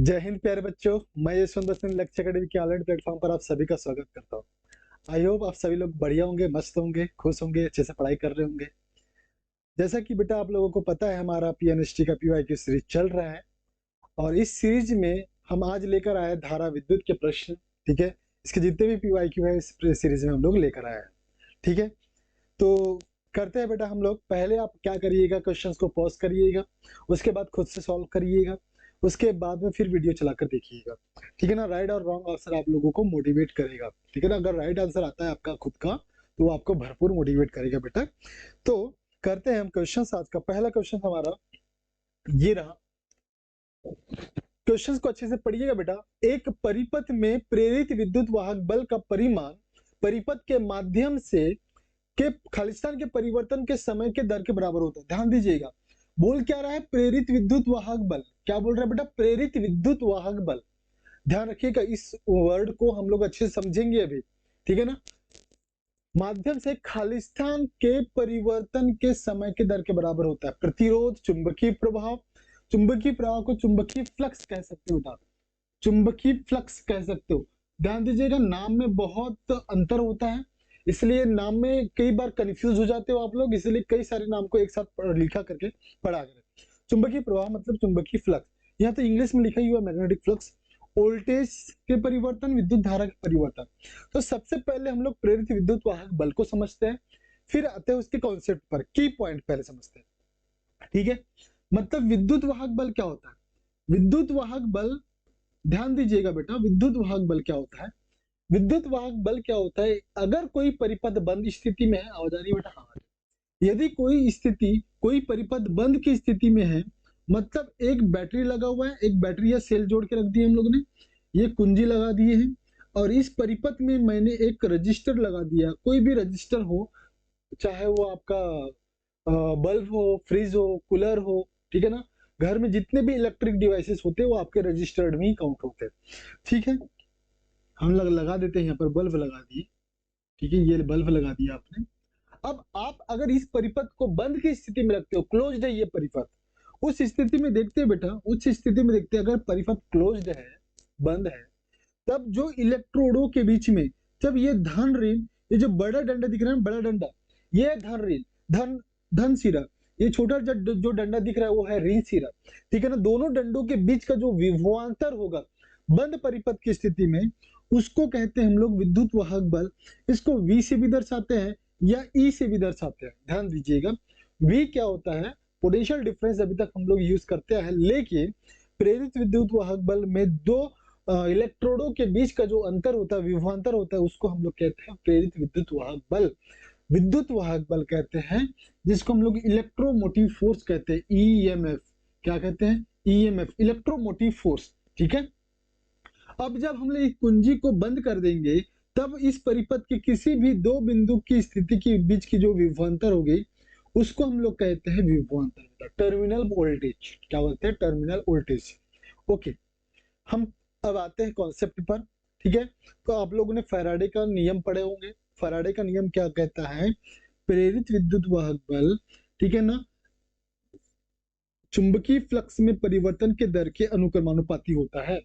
जय हिंद प्यारे बच्चों। मैं यशवंत दत्त लक्ष्य अकेडमी के ऑनलाइन प्लेटफॉर्म पर आप सभी का स्वागत करता हूं। आई होप आप सभी लोग बढ़िया होंगे, मस्त होंगे, खुश होंगे, अच्छे से पढ़ाई कर रहे होंगे। जैसा कि बेटा आप लोगों को पता है, हमारा पीएनएसटी का पीवाईक्यू सीरीज चल रहा है और इस सीरीज में हम आज लेकर आए धारा विद्युत के प्रश्न। ठीक है, इसके जितने भी पीवाईक्यू है इस सीरीज में हम लोग लेकर आए हैं। ठीक है, तो करते हैं बेटा हम लोग। पहले आप क्या करिएगा, क्वेश्चंस को पॉज करिएगा, उसके बाद खुद से सॉल्व करिएगा, उसके बाद में फिर वीडियो चलाकर देखिएगा। ठीक है ना। राइट और रॉन्ग आंसर आप लोगों को मोटिवेट करेगा। ठीक है ना। अगर राइट आंसर आता है आपका खुद का तो वो आपको भरपूर मोटिवेट करेगा बेटा। तो करते हैं हम क्वेश्चन। आज का पहला क्वेश्चन हमारा ये रहा। क्वेश्चन को अच्छे से पढ़िएगा बेटा। एक परिपथ में प्रेरित विद्युत वाहक बल का परिमाण परिपथ के माध्यम से के खालिस्तान के परिवर्तन के समय के दर के बराबर होता है। ध्यान दीजिएगा, बोल क्या रहा है? प्रेरित विद्युत वाहक बल। क्या बोल रहा है बेटा? प्रेरित विद्युत वाहक बल। ध्यान रखिएगा, इस वर्ड को हम लोग अच्छे से समझेंगे अभी। ठीक है ना। माध्यम से खालिस्तान के परिवर्तन के समय के दर के बराबर होता है। प्रतिरोध, चुंबकीय प्रभाव, चुंबकीय प्रवाह को चुंबकीय फ्लक्स कह सकते हो बेटा, चुंबकीय फ्लक्स कह सकते हो। ध्यान दीजिएगा, नाम में बहुत अंतर होता है, इसलिए नाम में कई बार कंफ्यूज हो जाते हो आप लोग, इसलिए कई सारे नाम को एक साथ लिखा करके पढ़ा करें। चुंबकीय प्रवाह मतलब चुंबकीय फ्लक्स। यहाँ तो इंग्लिश में लिखा ही हुआ मैग्नेटिक फ्लक्स। वोल्टेज के परिवर्तन, विद्युत धारा के परिवर्तन। तो सबसे पहले हम लोग प्रेरित विद्युत वाहक बल को समझते हैं, फिर आते हैं उसके कॉन्सेप्ट पर। की पॉइंट पहले समझते हैं। ठीक है, मतलब विद्युत वाहक बल क्या होता है? विद्युत वाहक बल, ध्यान दीजिएगा बेटा, विद्युत वाहक बल क्या होता है? विद्युत वाहक बल क्या होता है? अगर कोई परिपथ बंद स्थिति में है, आवाज आ रही है बेटा? हाँ। यदि कोई परिपथ बंद की स्थिति में है, मतलब एक बैटरी लगा हुआ है, एक बैटरी या सेल जोड़ के रख दिए हम लोग ने, ये कुंजी लगा दिए हैं, और इस परिपथ में मैंने एक रजिस्टर लगा दिया। कोई भी रजिस्टर हो, चाहे वो आपका बल्ब हो, फ्रिज हो, कूलर हो, ठीक है ना। घर में जितने भी इलेक्ट्रिक डिवाइसेस होते हैं वो आपके रजिस्टर्ड में ही काउंट होते हैं। ठीक है, हम लगा देते हैं यहाँ पर, बल्ब लगा दिए। ठीक है, ये बल्ब लगा दिया आपने। अब आप अगर इस परिपथ को बंद की स्थिति में रखते हो, क्लोज्ड है ये परिपथ, उस स्थिति में देखते हैं बेटा, उस स्थिति में देखते हैं अगर परिपथ क्लोज्ड है, बंद है, तब जो इलेक्ट्रोडों के बीच में, जब ये धन ऋण, ये जो बड़ा डंडा दिख रहा है, बड़ा डंडा, ये धन ऋण, धन धन सिरा, ये छोटा जो डंडा दिख रहा है वो है ऋण सिरा। ठीक है ना। दोनों डंडों के बीच का जो विभवांतर होगा बंद परिपथ की स्थिति में, उसको कहते हैं हम लोग विद्युत वाहक बल। इसको V से भी दर्शाते हैं या E से भी दर्शाते हैं। ध्यान दीजिएगा, V क्या होता है? पोटेंशियल डिफरेंस अभी तक हम लोग यूज करते हैं, लेकिन प्रेरित विद्युत वाहक बल में दो इलेक्ट्रोडों के बीच का जो अंतर होता है, विभवांतर होता है, उसको हम लोग कहते हैं प्रेरित विद्युत वाहक बल। विद्युत वाहक बल कहते हैं जिसको हम लोग इलेक्ट्रोमोटिव फोर्स कहते हैं, EMF। क्या कहते हैं? EMF, electromotive force. ठीक है। अब जब हम लोग इस कुंजी को बंद कर देंगे, तब इस परिपथ के किसी भी दो बिंदु की स्थिति के बीच की जो विभवांतर होगी उसको हम लोग कहते हैं विभवांतर, टर्मिनल वोल्टेज। क्या बोलते हैं? Terminal voltage. ओके, हम अब आते हैं कॉन्सेप्ट पर। ठीक है, तो आप लोगों ने फैराडे का नियम पढ़े होंगे। फैराडे का नियम क्या कहता है? प्रेरित विद्युत वाहक बल, ठीक है ना, चुंबकीय फ्लक्स में परिवर्तन के दर के अनुक्रमानुपाती होता है।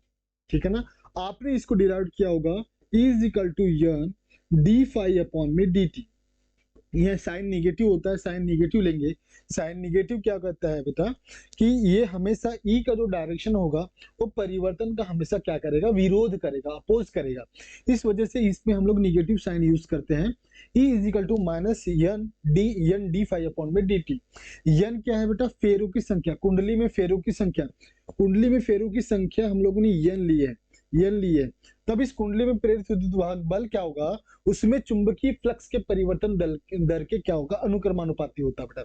ठीक है ना। आपने इसको डिराइव किया होगा, E is equal to n d phi upon में डी टी। यह साइन निगेटिव होता है, साइन निगेटिव लेंगे। साइन निगेटिव क्या कहता है बेटा कि ये हमेशा ई का जो डायरेक्शन होगा वो परिवर्तन का हमेशा क्या करेगा? विरोध करेगा, अपोज करेगा। इस वजह से इसमें हम लोग निगेटिव साइन यूज करते हैं। E is equal to minus n d phi upon में डी टी। यन क्या है बेटा? फेरों की संख्या, कुंडली में फेरों की संख्या। कुंडली में फेरों की संख्या हम लोगों ने यन ली है, यन ली है। तब इस कुंडली में प्रेरित विद्युत वाहक बल क्या होगा? उसमें चुंबकीय फ्लक्स के परिवर्तन दर के क्या होगा? अनुक्रमानुपाती होता है बेटा।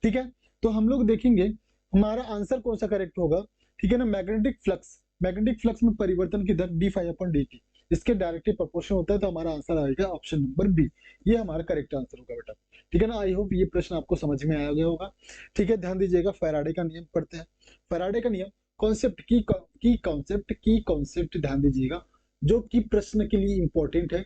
ठीक है, तो हम लोग देखेंगे हमारा आंसर कौन सा करेक्ट होगा। ठीक है ना। मैग्नेटिक फ्लक्स, मैग्नेटिक फ्लक्स में परिवर्तन की दर d phi upon d t, इसके डायरेक्टली प्रोपोर्शनल होता है, तो हमारा आंसर आएगा ऑप्शन नंबर बी। ये हमारा करेक्ट आंसर होगा बेटा। ठीक है ना। आई होप ये प्रश्न आपको समझ में आ गया होगा। ठीक है, ध्यान दीजिएगा, फैराडे का नियम पढ़ते हैं। फैराडे का नियम, कॉन्सेप्ट की कॉन्सेप्ट ध्यान दीजिएगा, जो कि प्रश्न के लिए इंपॉर्टेंट है।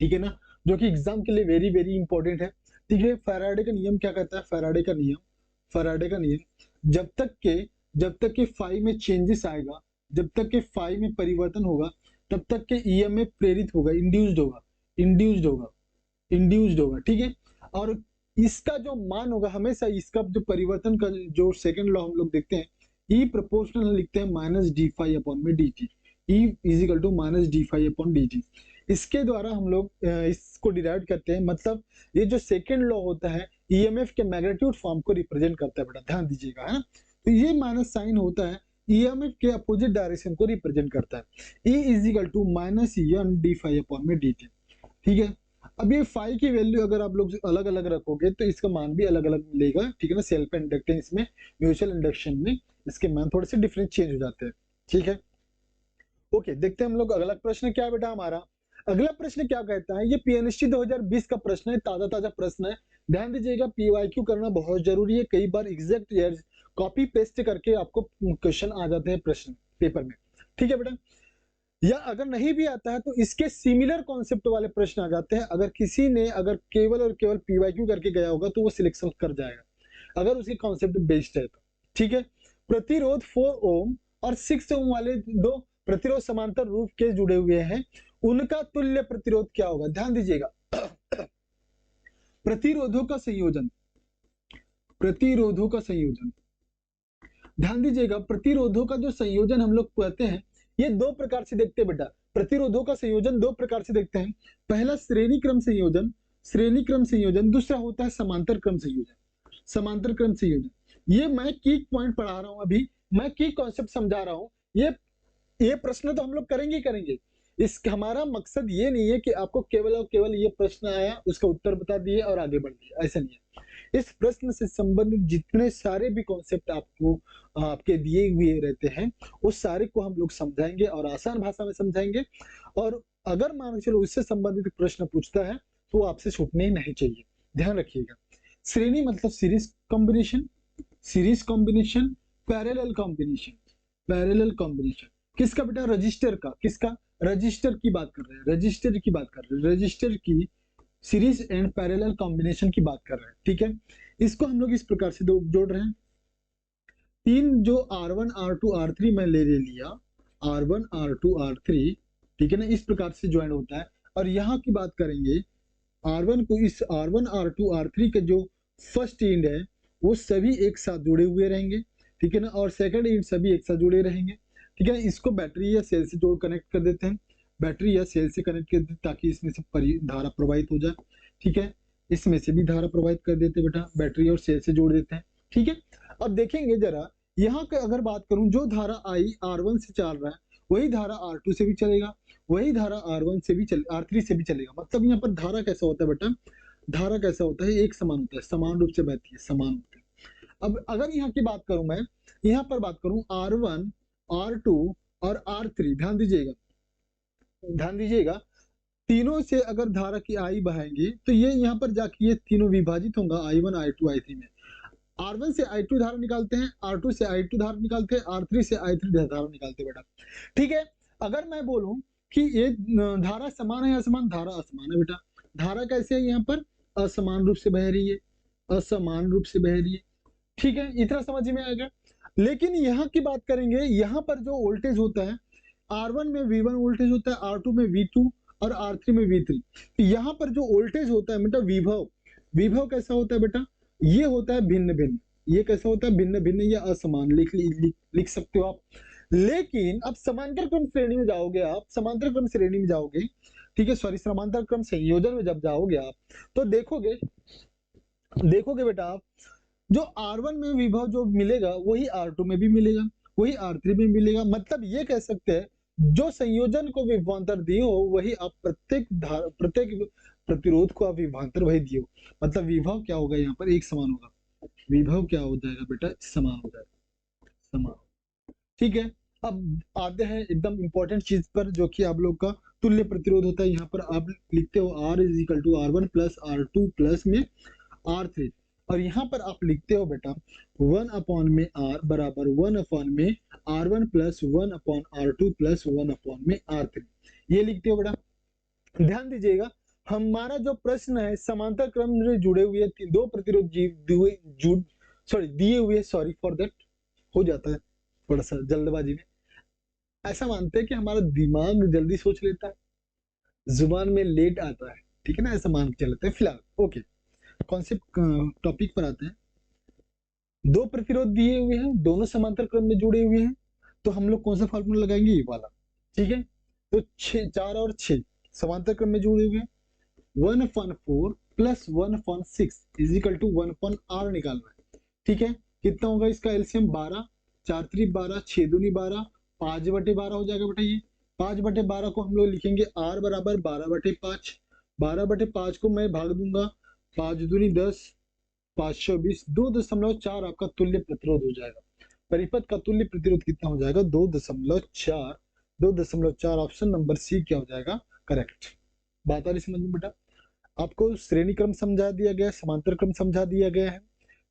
ठीक है ना, जो कि एग्जाम के लिए वेरी वेरी इंपॉर्टेंट है। ठीक है, फैराडे का नियम क्या कहता है? फैराडे का नियम, जब तक के फाई में चेंजेस आएगा जब तक के फाई में परिवर्तन होगा तब तक के ईएमएफ प्रेरित होगा, इंड्यूस्ड होगा, इंड्यूस्ड होगा, इंड्यूस्ड होगा, ठीक है। और इसका जो मान होगा हमेशा, इसका जो परिवर्तन का जो सेकंड लॉ हम लोग देखते हैं, ई प्रोपोर्शनल लिखते हैं माइनस डी फाई अपॉन में d t, E is equal to minus d phi upon d t. इसके द्वारा हम लोग इसको डिराइव करते हैं, मतलब ये जो सेकंड लॉ होता है ईएमएफ के मैग्नीट्यूड फॉर्म को रिप्रेजेंट करता है बेटा, ध्यान दीजिएगा, है ना। तो ये माइनस साइन होता है ईएमएफ के अपोजिट डायरेक्शन को रिप्रेजेंट करता है। E is equal to minus n d phi upon में डी टी, ठीक है। अब ये फाई की वैल्यू अगर आप लोग अलग अलग रखोगे तो इसका मान भी अलग अलग मिलेगा, ठीक है ना। सेल्फ इंडक्टेंस में, म्यूचुअल इंडक्शन में इसके मान थोड़े से डिफरेंट चेंज हो जाते हैं, ठीक है। ओके, देखते हैं हम लोग अगला प्रश्न क्या है बेटा हमारा। अगला प्रश्न क्या कहता है, ये पीएनएसटी 2020 का प्रश्न है, ताजा ताजा प्रश्न है, ध्यान दीजिएगा। पीवाईक्यू करना बहुत जरूरी है, कई बार एग्जैक्ट कॉपी पेस्ट करके आपको क्वेश्चन आ जाते हैं प्रश्न पेपर में, ठीक है बेटा। या अगर नहीं भी आता है तो इसके सिमिलर कॉन्सेप्ट वाले प्रश्न आ जाते हैं। अगर किसी ने अगर केवल और केवल पीवाईक्यू करके गया होगा तो वो सिलेक्शन कर जाएगा, अगर उसके कॉन्सेप्ट बेस्ड है तो, ठीक है। प्रतिरोध 4 ओम और 6 ओम वाले दो प्रतिरोध समांतर रूप के जुड़े हुए हैं, उनका तुल्य प्रतिरोध क्या होगा, ध्यान दीजिएगा। प्रतिरोधों का संयोजन, प्रतिरोधों का संयोजन, ध्यान दीजिएगा। प्रतिरोधों का जो संयोजन हम लोग कहते हैं, ये दो प्रकार से देखते हैं बेटा। प्रतिरोधों का संयोजन दो प्रकार से देखते हैं, पहला श्रेणी क्रम संयोजन, श्रेणी क्रम संयोजन, दूसरा होता है समांतर क्रम संयोजन, समांतर क्रम संयोजन। ये मैं की पॉइंट पढ़ा रहा हूं, अभी मैं की कॉन्सेप्ट समझा रहा हूं। ये प्रश्न तो हम लोग करेंगे ही करेंगे। इस हमारा मकसद ये नहीं है कि आपको केवल और केवल ये प्रश्न आया उसका उत्तर बता दिए और आगे बढ़ दिए, ऐसा नहीं है। इस प्रश्न से संबंधित जितने सारे भी कॉन्सेप्ट आपको आपके दिए हुए रहते हैं उस सारे को हम लोग समझाएंगे और आसान भाषा में समझाएंगे। और अगर मान के चलो उससे संबंधित प्रश्न पूछता है तो आपसे छूटने ही नहीं चाहिए, ध्यान रखिएगा। श्रेणी मतलब series combination, series combination, parallel combination, parallel combination किसका बेटा, रजिस्टर का, किसका, रजिस्टर की बात कर रहे हैं, रजिस्टर की बात कर रहे हैं, रजिस्टर की सीरीज एंड पैरेलल कॉम्बिनेशन की बात कर रहे हैं, ठीक है। इसको हम लोग इस प्रकार से जोड़ रहे हैं। तीन जो R1 R2 R3 में ले लिया, R1 R2 R3, ठीक है ना, इस प्रकार से ज्वाइन होता है। और यहाँ की बात करेंगे R1 को, इस R1 R2 R3 का जो फर्स्ट एंड है वो सभी एक साथ जुड़े हुए रहेंगे, ठीक है ना, और सेकंड एंड सभी एक साथ जुड़े रहेंगे, ठीक है। इसको बैटरी या सेल से जोड़ कनेक्ट कर देते हैं, बैटरी या सेल से कनेक्ट कर देते हैं ताकि इसमें से धारा प्रवाहित हो जाए, ठीक है। इसमें से भी धारा प्रवाहित कर देते बेटा, बैटरी और सेल से जोड़ देते हैं, ठीक है। अब देखेंगे जरा यहाँ का अगर बात करूं, जो धारा आई R1 से चल रहा है वही धारा R2 से भी चलेगा, वही धारा R1 से भी R3 से भी चलेगा। मतलब यहाँ पर धारा कैसा होता है बेटा, धारा कैसा होता है, एक समान होता है, समान रूप से बहती है, समान होती है। अब अगर यहाँ की बात करूं, मैं यहाँ पर बात करूं R1 R2 और R3, ध्यान दीजिएगा, ध्यान दीजिएगा, तीनों से अगर धारा की आई बहाएंगे तो ये यहाँ पर जाके ये तीनों विभाजित होगा I1 I2 I3 में। R1 से I2 धारा निकालते हैं, R2 से I2 धारा निकालते हैं, R3 से I3 धारा निकालते हैं बेटा, ठीक है। अगर मैं बोलूं कि ये धारा समान है असमान, धारा असमान है बेटा। धारा कैसे है, यहाँ पर असमान रूप से बह रही है, असमान रूप से बह रही है, ठीक है। इतना समझ में आएगा। लेकिन यहाँ की बात करेंगे, यहाँ पर जो वोल्टेज होता है R1 में V1 वोल्टेज होता है, R2 में V2 और R3 में V3। यहाँ पर जो वोल्टेज होता है बेटा विभव, विभव कैसा होता है बेटा, ये होता है भिन्न भिन्न, ये कैसा होता है भिन्न भिन्न या असमान, लिख सकते हो आप। लेकिन अब समांतर क्रम श्रेणी में जाओगे आप, समांतर क्रम श्रेणी में जाओगे, ठीक है, सॉरी समांतर क्रम संयोजन में जब जाओगे आप तो देखोगे, देखोगे बेटा आप जो R1 में विभव जो मिलेगा वही R2 में भी मिलेगा, वही R3 में मिलेगा। मतलब ये कह सकते हैं जो संयोजन को विभवांतर दिए हो वही आप प्रत्येक प्रतिरोध को आप विभवांतर वही दिए हो। मतलब विभव क्या होगा, यहाँ पर एक समान होगा, विभव क्या हो जाएगा बेटा, समान हो जाएगा, समान, ठीक है। अब आते हैं एकदम इंपॉर्टेंट चीज पर जो कि आप लोग का तुल्य प्रतिरोध होता है। यहाँ पर आप लिखते हो R is equal to R1 plus R2 plus में R3, और यहाँ पर आप लिखते हो बेटा 1 अपॉन में R बराबर 1 अपॉन में R1 plus 1 upon R2 plus 1 upon में R3, ये लिखते हो बेटा। ध्यान दीजिएगा हमारा जो प्रश्न है समांतर क्रम में जुड़े हुए दो प्रतिरोध दिए हुए, सॉरी फॉर दैट, हो जाता है थोड़ा सा जल्दबाजी में, ऐसा मानते हैं कि हमारा दिमाग जल्दी सोच लेता है, जुबान में लेट आता है, ठीक है ना, ऐसा मान के चलते हैं फिलहाल। ओके, कॉन्सेप्ट टॉपिक पर आते हैं। दो प्रतिरोध दिए हुए हैं, दोनों समांतर क्रम में जुड़े हुए हैं, तो हम लोग कौन सा फार्मूला लगाएंगे, ये वाला, ठीक है। तो 4 और 6 समांतर क्रम में जुड़े हुए हैं, 1/4 plus 1/6 is equal to 1/r निकालना है, ठीक है। कितना होगा इसका एलसीएम, 12, 4 3 12, 6 दूनी 12, 5/12 हो जाएगा बेटा। ये 5/12 को हम लोग लिखेंगे r बराबर 12/5। 12/5 को मैं भाग दूंगा, 5 दूनी 10, 520, 2.4 आपका तुल्य प्रतिरोध हो जाएगा। परिपथ का तुल्य प्रतिरोध कितना हो जाएगा, 2.4। 2.4 ऑप्शन नंबर सी क्या हो जाएगा, करेक्ट। बात आ रही समझ में बेटा। आपको श्रेणी क्रम समझा दिया गया है, समांतर क्रम समझा दिया गया है,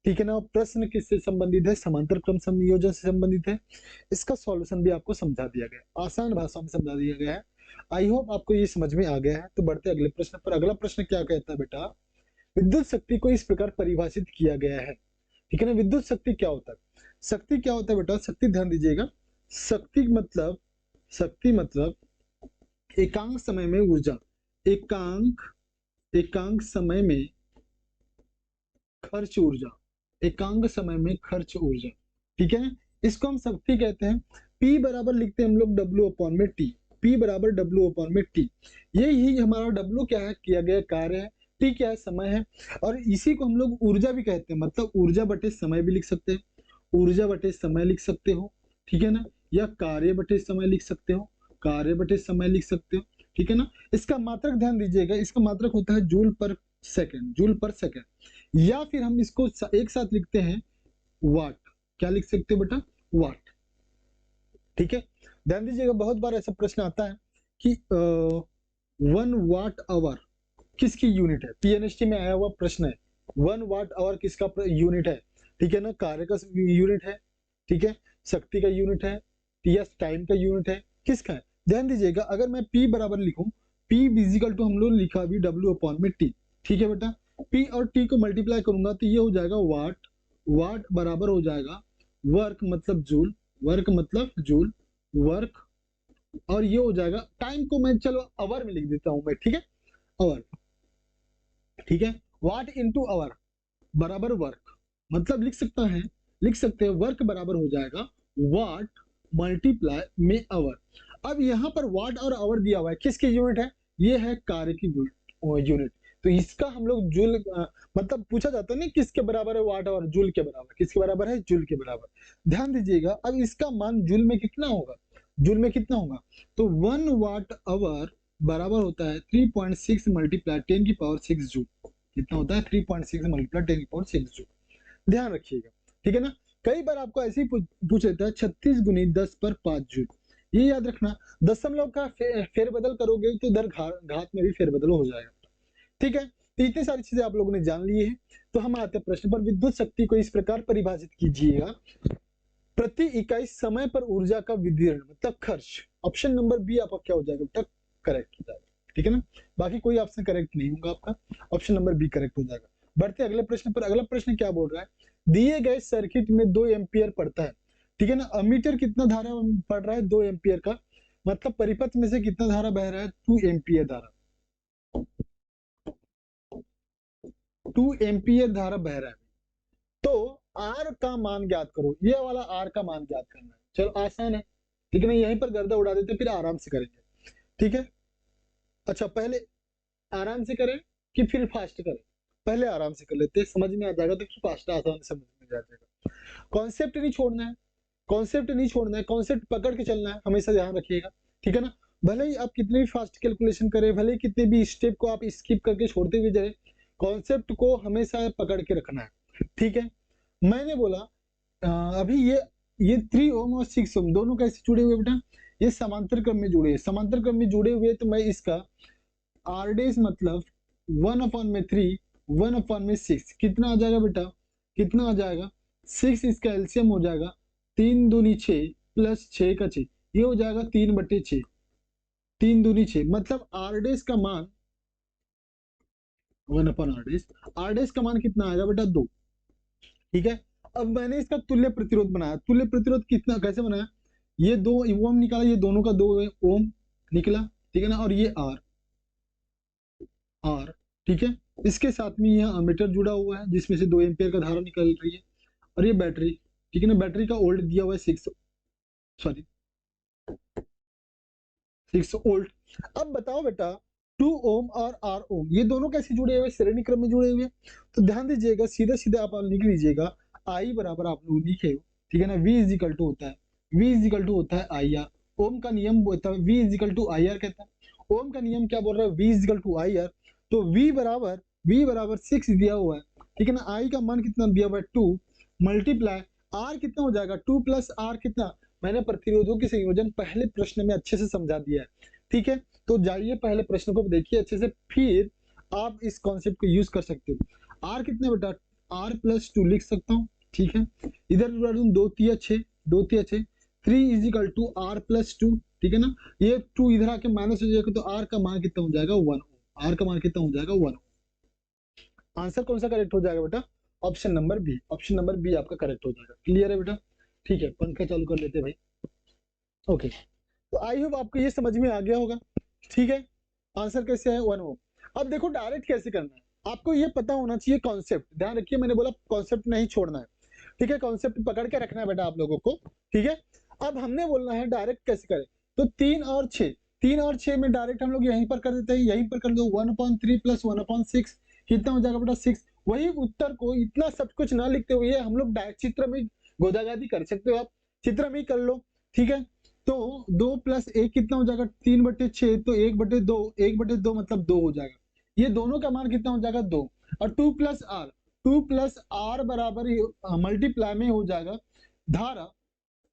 ठीक है ना। प्रश्न किससे संबंधित है, समांतर क्रम संयोजन से संबंधित है। इसका सॉल्यूशन भी आपको समझा दिया गया है, आसान भाषा में समझा दिया गया है। आई होप आपको ये समझ में आ गया है। तो बढ़ते अगले प्रश्न पर। अगला प्रश्न क्या कहता है बेटा, विद्युत शक्ति को इस प्रकार परिभाषित किया गया है, ठीक है ना। विद्युत शक्ति क्या होता है, शक्ति क्या होता है बेटा, शक्ति ध्यान दीजिएगा, शक्ति मतलब एकांक समय में ऊर्जा, एकांक समय में खर्च ऊर्जा, एकांक समय में खर्च ऊर्जा, ठीक है। इसको हम शक्ति कहते हैं। P बराबर लिखते हैं हम लोग W/T, P बराबर W/T। यही हमारा W क्या है, किया गया कार्य है, T क्या है, समय है, और इसी को हम लोग ऊर्जा भी कहते हैं। मतलब ऊर्जा बटे समय भी लिख सकते हैं, ऊर्जा बटे समय लिख सकते हो, ठीक है ना, या कार्य बटे समय लिख सकते हो, कार्य बटे समय लिख सकते हो, ठीक है ना। इसका मात्रक ध्यान दीजिएगा, इसका मात्रक होता है जूल पर सेकेंड, जूल पर सेकेंड, या फिर हम इसको एक साथ लिखते हैं वाट। क्या लिख सकते हो बेटा, वाट, ठीक है। ध्यान दीजिएगा, बहुत बार ऐसा प्रश्न आता है कि 1 वाट आवर किसकी यूनिट है, पीएनएसटी में आया हुआ प्रश्न है। 1 वाट आवर किसका यूनिट है, ठीक है ना, कार्य का यूनिट है, ठीक है, शक्ति का यूनिट है, या टाइम का यूनिट है, किसका है। ध्यान दीजिएगा, अगर मैं P बराबर लिखूं, P इक्वल टू हम लोग लिखा अभी W/T, ठीक है बेटा। P और T को मल्टीप्लाई करूंगा तो ये हो जाएगा वाट, वाट बराबर हो जाएगा वर्क मतलब जूल, वर्क मतलब जूल, वर्क, और ये हो जाएगा टाइम को मैं चलो आवर में लिख देता हूं मैं, ठीक है, आवर, ठीक है। वाट इंटू आवर बराबर वर्क, मतलब लिख सकते हैं वर्क बराबर हो जाएगा वाट मल्टीप्लाई में आवर। अब यहाँ पर वाट और आवर दिया हुआ है, किसकी यूनिट है, ये है कार्य की यूनिट। तो इसका हम लोग जूल मतलब पूछा जाता है ना किसके बराबर है वाट और जूल के बराबर, किसके बराबर है, जूल के बराबर। ध्यान दीजिएगा, अब इसका मान जूल में कितना होगा, जूल में कितना होगा, तो 1 वाट आवर बराबर होता है 3.6 मल्टीप्लाई 10⁶ जूल। कितना होता है, 3.6 मल्टीप्लाई 10⁶ जूल। ध्यान रखिएगा, ठीक है ना। कई बार आपको ऐसे ही पूछ लेता है 36 गुनी 10 पर 5 जूल, ये याद रखना। दशमलव का फेरबदल करोगे तो इधर घात में भी फेरबदल हो जाएगा, ठीक है। तो इतनी सारी चीजें आप लोगों ने जान ली है। तो हम आते हैं प्रश्न पर। विद्युत शक्ति को इस प्रकार परिभाषित कीजिएगा, प्रति इकाई समय पर ऊर्जा का विदीर्ण मतलब खर्च। ऑप्शन नंबर बी आपका क्या हो जाएगा बेटा, करेक्ट हो जाएगा, ठीक है ना। बाकी कोई ऑप्शन करेक्ट नहीं होगा आपका, ऑप्शन नंबर बी करेक्ट हो जाएगा। बढ़ते अगले प्रश्न पर। अगला प्रश्न क्या बोल रहा है, दिए गए सर्किट में 2 एम्पियर पड़ता है, ठीक है ना। अमीटर कितना धारा पड़ रहा है, 2 एम्पियर का, मतलब परिपथ में से कितना धारा बह रहा है, 2 एम्पियर धारा, 2 एम्पियर धारा बह रहा है। तो आर का मान ज्ञात करो, ये वाला आर का मान ज्ञात करना है। चलो आसान है, ठीक है ना, यहीं पर गर्दा उड़ा देते फिर आराम से करेंगे, ठीक है। अच्छा पहले आराम से करें कि फिर फास्ट करें, पहले आराम से कर लेते हैं, समझ में आ जाएगा तो फिर फास्ट आसान समझ में आ जाएगा। कॉन्सेप्ट नहीं छोड़ना है, कॉन्सेप्ट नहीं छोड़ना है, कॉन्सेप्ट पकड़ के चलना है, हमेशा ध्यान रखिएगा, ठीक है ना। भले ही आप कितने भी फास्ट कैलकुलेशन करें, भले ही कितने भी स्टेप को आप स्किप करके छोड़ते हुए जाए, कॉन्सेप्ट को हमेशा पकड़ के रखना है, ठीक है। मैंने बोला अभी ये 3 ओम और 6 ओम दोनों कैसे जुड़े हुए बेटा, ये समांतर क्रम में जुड़े हैं, समांतर क्रम में जुड़े हुए, तो मैं इसका आर डेज मतलब 1/3 1/6 कितना आ जाएगा बेटा, कितना आ जाएगा 6, इसका एलसीएम हो जाएगा 3 दूनी 6 प्लस 6 का 6, ये हो जाएगा 3/6, 3 दूनी 6, मतलब आर डेज का मान 1/r, आर डेज का मान कितना आएगा बेटा 2, ठीक है। अब मैंने इसका तुल्य प्रतिरोध बनाया, तुल्य प्रतिरोध कितना कैसे बनाया, ये 2 ओम निकाला, ये दोनों का 2 ओम निकला, ठीक है ना, और ये आर, ठीक है। इसके साथ में यह अमीटर जुड़ा हुआ है जिसमें से 2 एम्पियर का धारा निकल रही है, और ये बैटरी, ठीक है ना, बैटरी का वोल्ट दिया हुआ है 6 वोल्ट। अब बताओ बेटा 2 ओम और आर ओम ये दोनों कैसे जुड़े हुए, श्रेणी क्रम में जुड़े हुए हैं। तो ध्यान दीजिएगा, सीधा सीधा आप लिख लीजिएगा, आई बराबर आप लोग लिखे हो, ठीक है ना, V इज इक्वल टू होता है, V इज इक्वल टू होता है आई आर। ओम का नियम होता है V is equal to I R कहता है। ओम का नियम क्या बोल रहा है, V is equal to I R. तो V बराबर 6 दिया हुआ है, ठीक है ना, आई का मान कितना दिया हुआ है 2, मल्टीप्लाई आर कितना हो जाएगा 2 प्लस आर कितना, मैंने प्रतिरोधों की संयोजन पहले प्रश्न में अच्छे से समझा दिया है, ठीक है। तो जाइए पहले प्रश्न को देखिए अच्छे से, फिर आप इस कॉन्सेप्ट को यूज कर सकते हो। आर कितने बेटा, आर प्लस 2 लिख सकता हूँ, ठीक है। इधर 2 तिया 6, 2 तिया 6, 3 is equal to R plus 2, ठीक है ना, ये 2 इधर आके माइनस हो जाएगा, तो आर का मान कितना हो जाएगा 1, आर का मान कितना हो जाएगा 1। आंसर कौन सा करेक्ट हो जाएगा बेटा, option number B, option number B आपका करेक्ट हो जाएगा। क्लियर है बेटा, ठीक है, पंखा चालू कर लेते भाई। ओके, तो आई होप आपको ये समझ में आ गया होगा, ठीक है। आंसर कैसे है 1 ओम। अब देखो डायरेक्ट कैसे करना है, आपको ये पता होना चाहिए कॉन्सेप्ट, ध्यान रखिए मैंने बोला कॉन्सेप्ट नहीं छोड़ना है, ठीक है, कॉन्सेप्ट पकड़ के रखना है बेटा आप लोगों को, ठीक है। अब हमने बोलना है डायरेक्ट कैसे करें, तो 3 और 6, 3 और 6 में डायरेक्ट हम लोग यहीं पर कर देते हैं, यहीं पर कर दो 1/3 प्लस 1/6 कितना हो जाएगा बेटा 6। वही उत्तर को इतना सब कुछ ना लिखते हुए हम लोग डायरेक्ट चित्र में गोदागादी कर सकते हो, आप चित्र में ही कर लो, ठीक है। तो 2 प्लस 1 कितना हो जाएगा 3/6, तो 1/2, 1/2 मतलब 2 हो जाएगा, ये दोनों का मान कितना हो जाएगा 2, और 2 प्लस आर बराबर मल्टीप्लाई में हो जाएगा धारा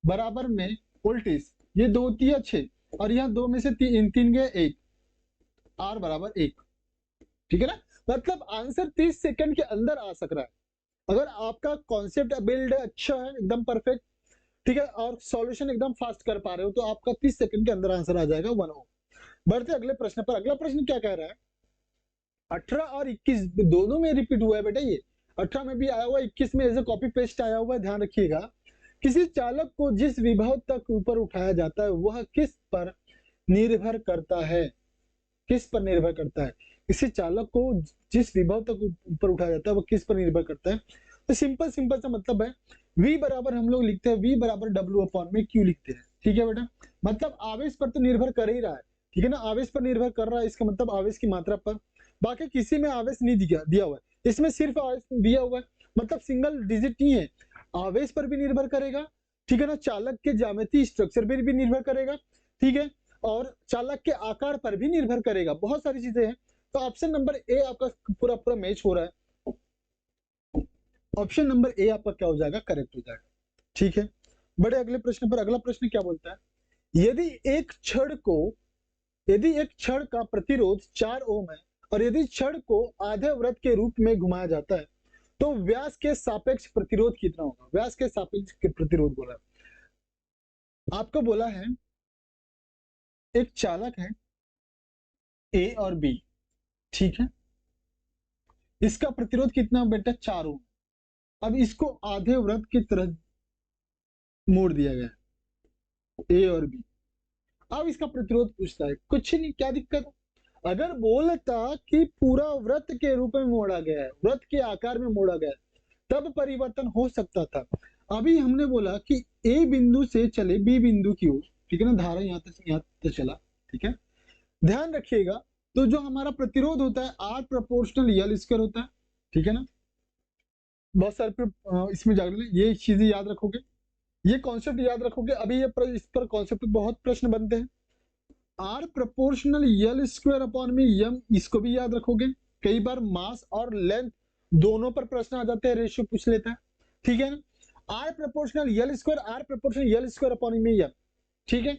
बराबर में वोल्टेज, ये 2 तिया 6, और यहाँ 2 में से 3 गए 1, आर बराबर 1, ठीक है ना। मतलब आंसर 30 सेकंड के अंदर आ सक रहा है, अगर आपका कॉन्सेप्ट बिल्ड अच्छा है एकदम परफेक्ट, ठीक है, और सॉल्यूशन एकदम फास्ट कर पा रहे हो, तो आपका 30 सेकंड के अंदर आंसर आ जाएगा 1 ओम। बढ़ते अगले प्रश्न पर। अगला प्रश्न क्या कह रहा है, 18 और 21 दोनों में रिपीट हुआ है बेटा, ये 18 में भी आया हुआ है, 21 में एज ए कॉपी पेस्ट आया हुआ है। ध्यान रखिएगा, किसी चालक को जिस विभव तक ऊपर उठाया जाता है वह किस पर निर्भर करता है, किस पर निर्भर करता है, किसी चालक को जिस विभव तक ऊपर उठाया जाता है वो किस पर निर्भर करता है। तो सिंपल सिंपल सा मतलब है, V बराबर हम लोग लिखते हैं V बराबर W अपॉन में Q लिखते हैं, ठीक है बेटा। मतलब आवेश पर तो निर्भर कर ही रहा है, ठीक है ना, आवेश पर निर्भर कर रहा है, इसका मतलब आवेश की मात्रा पर, बाकी किसी में आवेश नहीं दिया हुआ है, इसमें सिर्फ आवेश दिया हुआ है, मतलब सिंगल डिजिट नहीं है, आवेश पर भी निर्भर करेगा, ठीक है ना, चालक के ज्यामितीय स्ट्रक्चर पर भी निर्भर करेगा, ठीक है, और चालक के आकार पर भी निर्भर करेगा, बहुत सारी चीजें हैं। तो ऑप्शन नंबर ए आपका पूरा पूरा मैच हो रहा है, ऑप्शन नंबर ए आपका क्या हो जाएगा, करेक्ट हो जाएगा, ठीक है। बड़े अगले प्रश्न पर। अगला प्रश्न क्या बोलता है, यदि एक छड़ का प्रतिरोध 4 ओम है और यदि छड़ को आधे वृत्त के रूप में घुमाया जाता है तो व्यास के सापेक्ष प्रतिरोध कितना होगा, व्यास के सापेक्ष प्रतिरोध बोला, आपको बोला है एक चालक है ए और बी, ठीक है, इसका प्रतिरोध कितना बेटा 4 ओम। अब इसको आधे वृत्त की तरह मोड़ दिया गया ए और बी, अब इसका प्रतिरोध पूछता है, कुछ नहीं, क्या दिक्कत है, अगर बोलता कि पूरा वृत्त के रूप में मोड़ा गया है, वृत्त के आकार में मोड़ा गया है, तब परिवर्तन हो सकता था। अभी हमने बोला कि ए बिंदु से चले बी बिंदु की ओर, ठीक है ना, धारा यहाँ तक चला, ठीक है। ध्यान रखिएगा, तो जो हमारा प्रतिरोध होता है आर प्रोपोर्शनल यल स्क्वायर होता है, ठीक है ना, बहुत सारे इसमें जागरूक, ये चीजें याद रखोगे, ये कॉन्सेप्ट याद रखोगे, अभी ये इस पर कॉन्सेप्ट बहुत प्रश्न बनते हैं। R proportional L square upon में यम, इसको भी याद रखोगे, कई बार मास और लेंथ दोनों पर प्रश्न आ जाते हैं, रेशियो पूछ लेता है, ठीक है ना। R proportional L square upon में यम, ठीक है।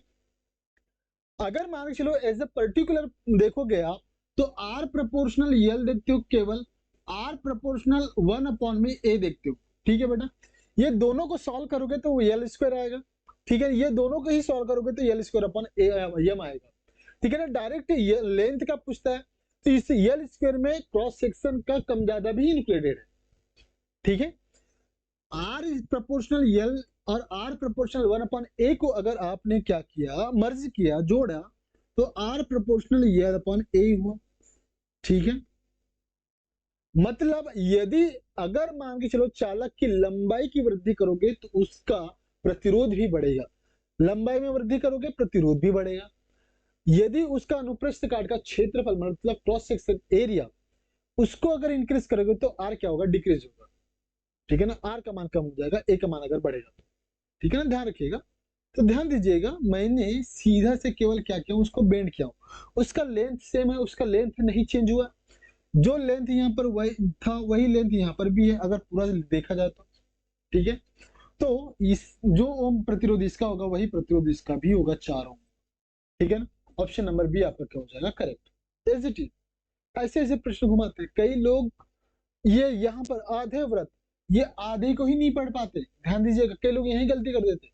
अगर मान के चलो एज ए पर्टिकुलर देखोगे आप, तो आर प्रोपोर्शनल यल देखते हो केवल, आर प्रोपोर्शनल 1 अपॉन में ए देखते हो, ठीक है बेटा। ये दोनों को सॉल्व करोगे तो यल स्क्वायर आएगा, ठीक है, ये दोनों को ही सॉल्व करोगे तो यल स्क्वायर अपॉन एम आएगा, ठीक है ना। डायरेक्ट लेंथ का पूछता है तो इस यल स्क्वायर में क्रॉस सेक्शन का कम ज्यादा भी इंक्लूडेड है, ठीक है। आर प्रोपोर्शनल यल और आर प्रोपोर्शनल 1/a को अगर आपने क्या किया, मर्ज किया, जोड़ा, तो आर प्रोपोर्शनल a हुआ। ठीक है, मतलब यदि अगर मान के चलो चालक की लंबाई की वृद्धि करोगे तो उसका प्रतिरोध भी बढ़ेगा, लंबाई में वृद्धि करोगे प्रतिरोध भी बढ़ेगा। यदि उसका अनुप्रस्थ काट का क्षेत्रफल मतलब क्रॉस सेक्शन एरिया, उसको अगर इंक्रीज करोगे तो आर क्या होगा, डिक्रीज होगा। ठीक है ना, आर का मान कम हो जाएगा, ए का मान अगर बढ़ेगा तो। ठीक है ना, ध्यान रखिएगा। तो ध्यान दीजिएगा, मैंने सीधा से केवल क्या किया, उसको बेंड किया, उसका लेंथ सेम है, उसका लेंथ नहीं चेंज हुआ, जो लेंथ यहाँ पर वही था वही लेंथ यहाँ पर भी है अगर पूरा देखा जाए तो। ठीक है, तो इस जो ओम प्रतिरोध इसका होगा वही प्रतिरोध इसका भी होगा, 4 ओम। ठीक है ना, ऑप्शन नंबर बी आपका क्या हो जाएगा, करेक्ट। As it is. ऐसे ऐसे प्रश्न घुमाते हैं कई लोग, ये यहाँ पर आधे व्रत, ये आधे को ही नहीं पढ़ पाते, ध्यान दीजिएगा, कई लोग यही गलती कर देते,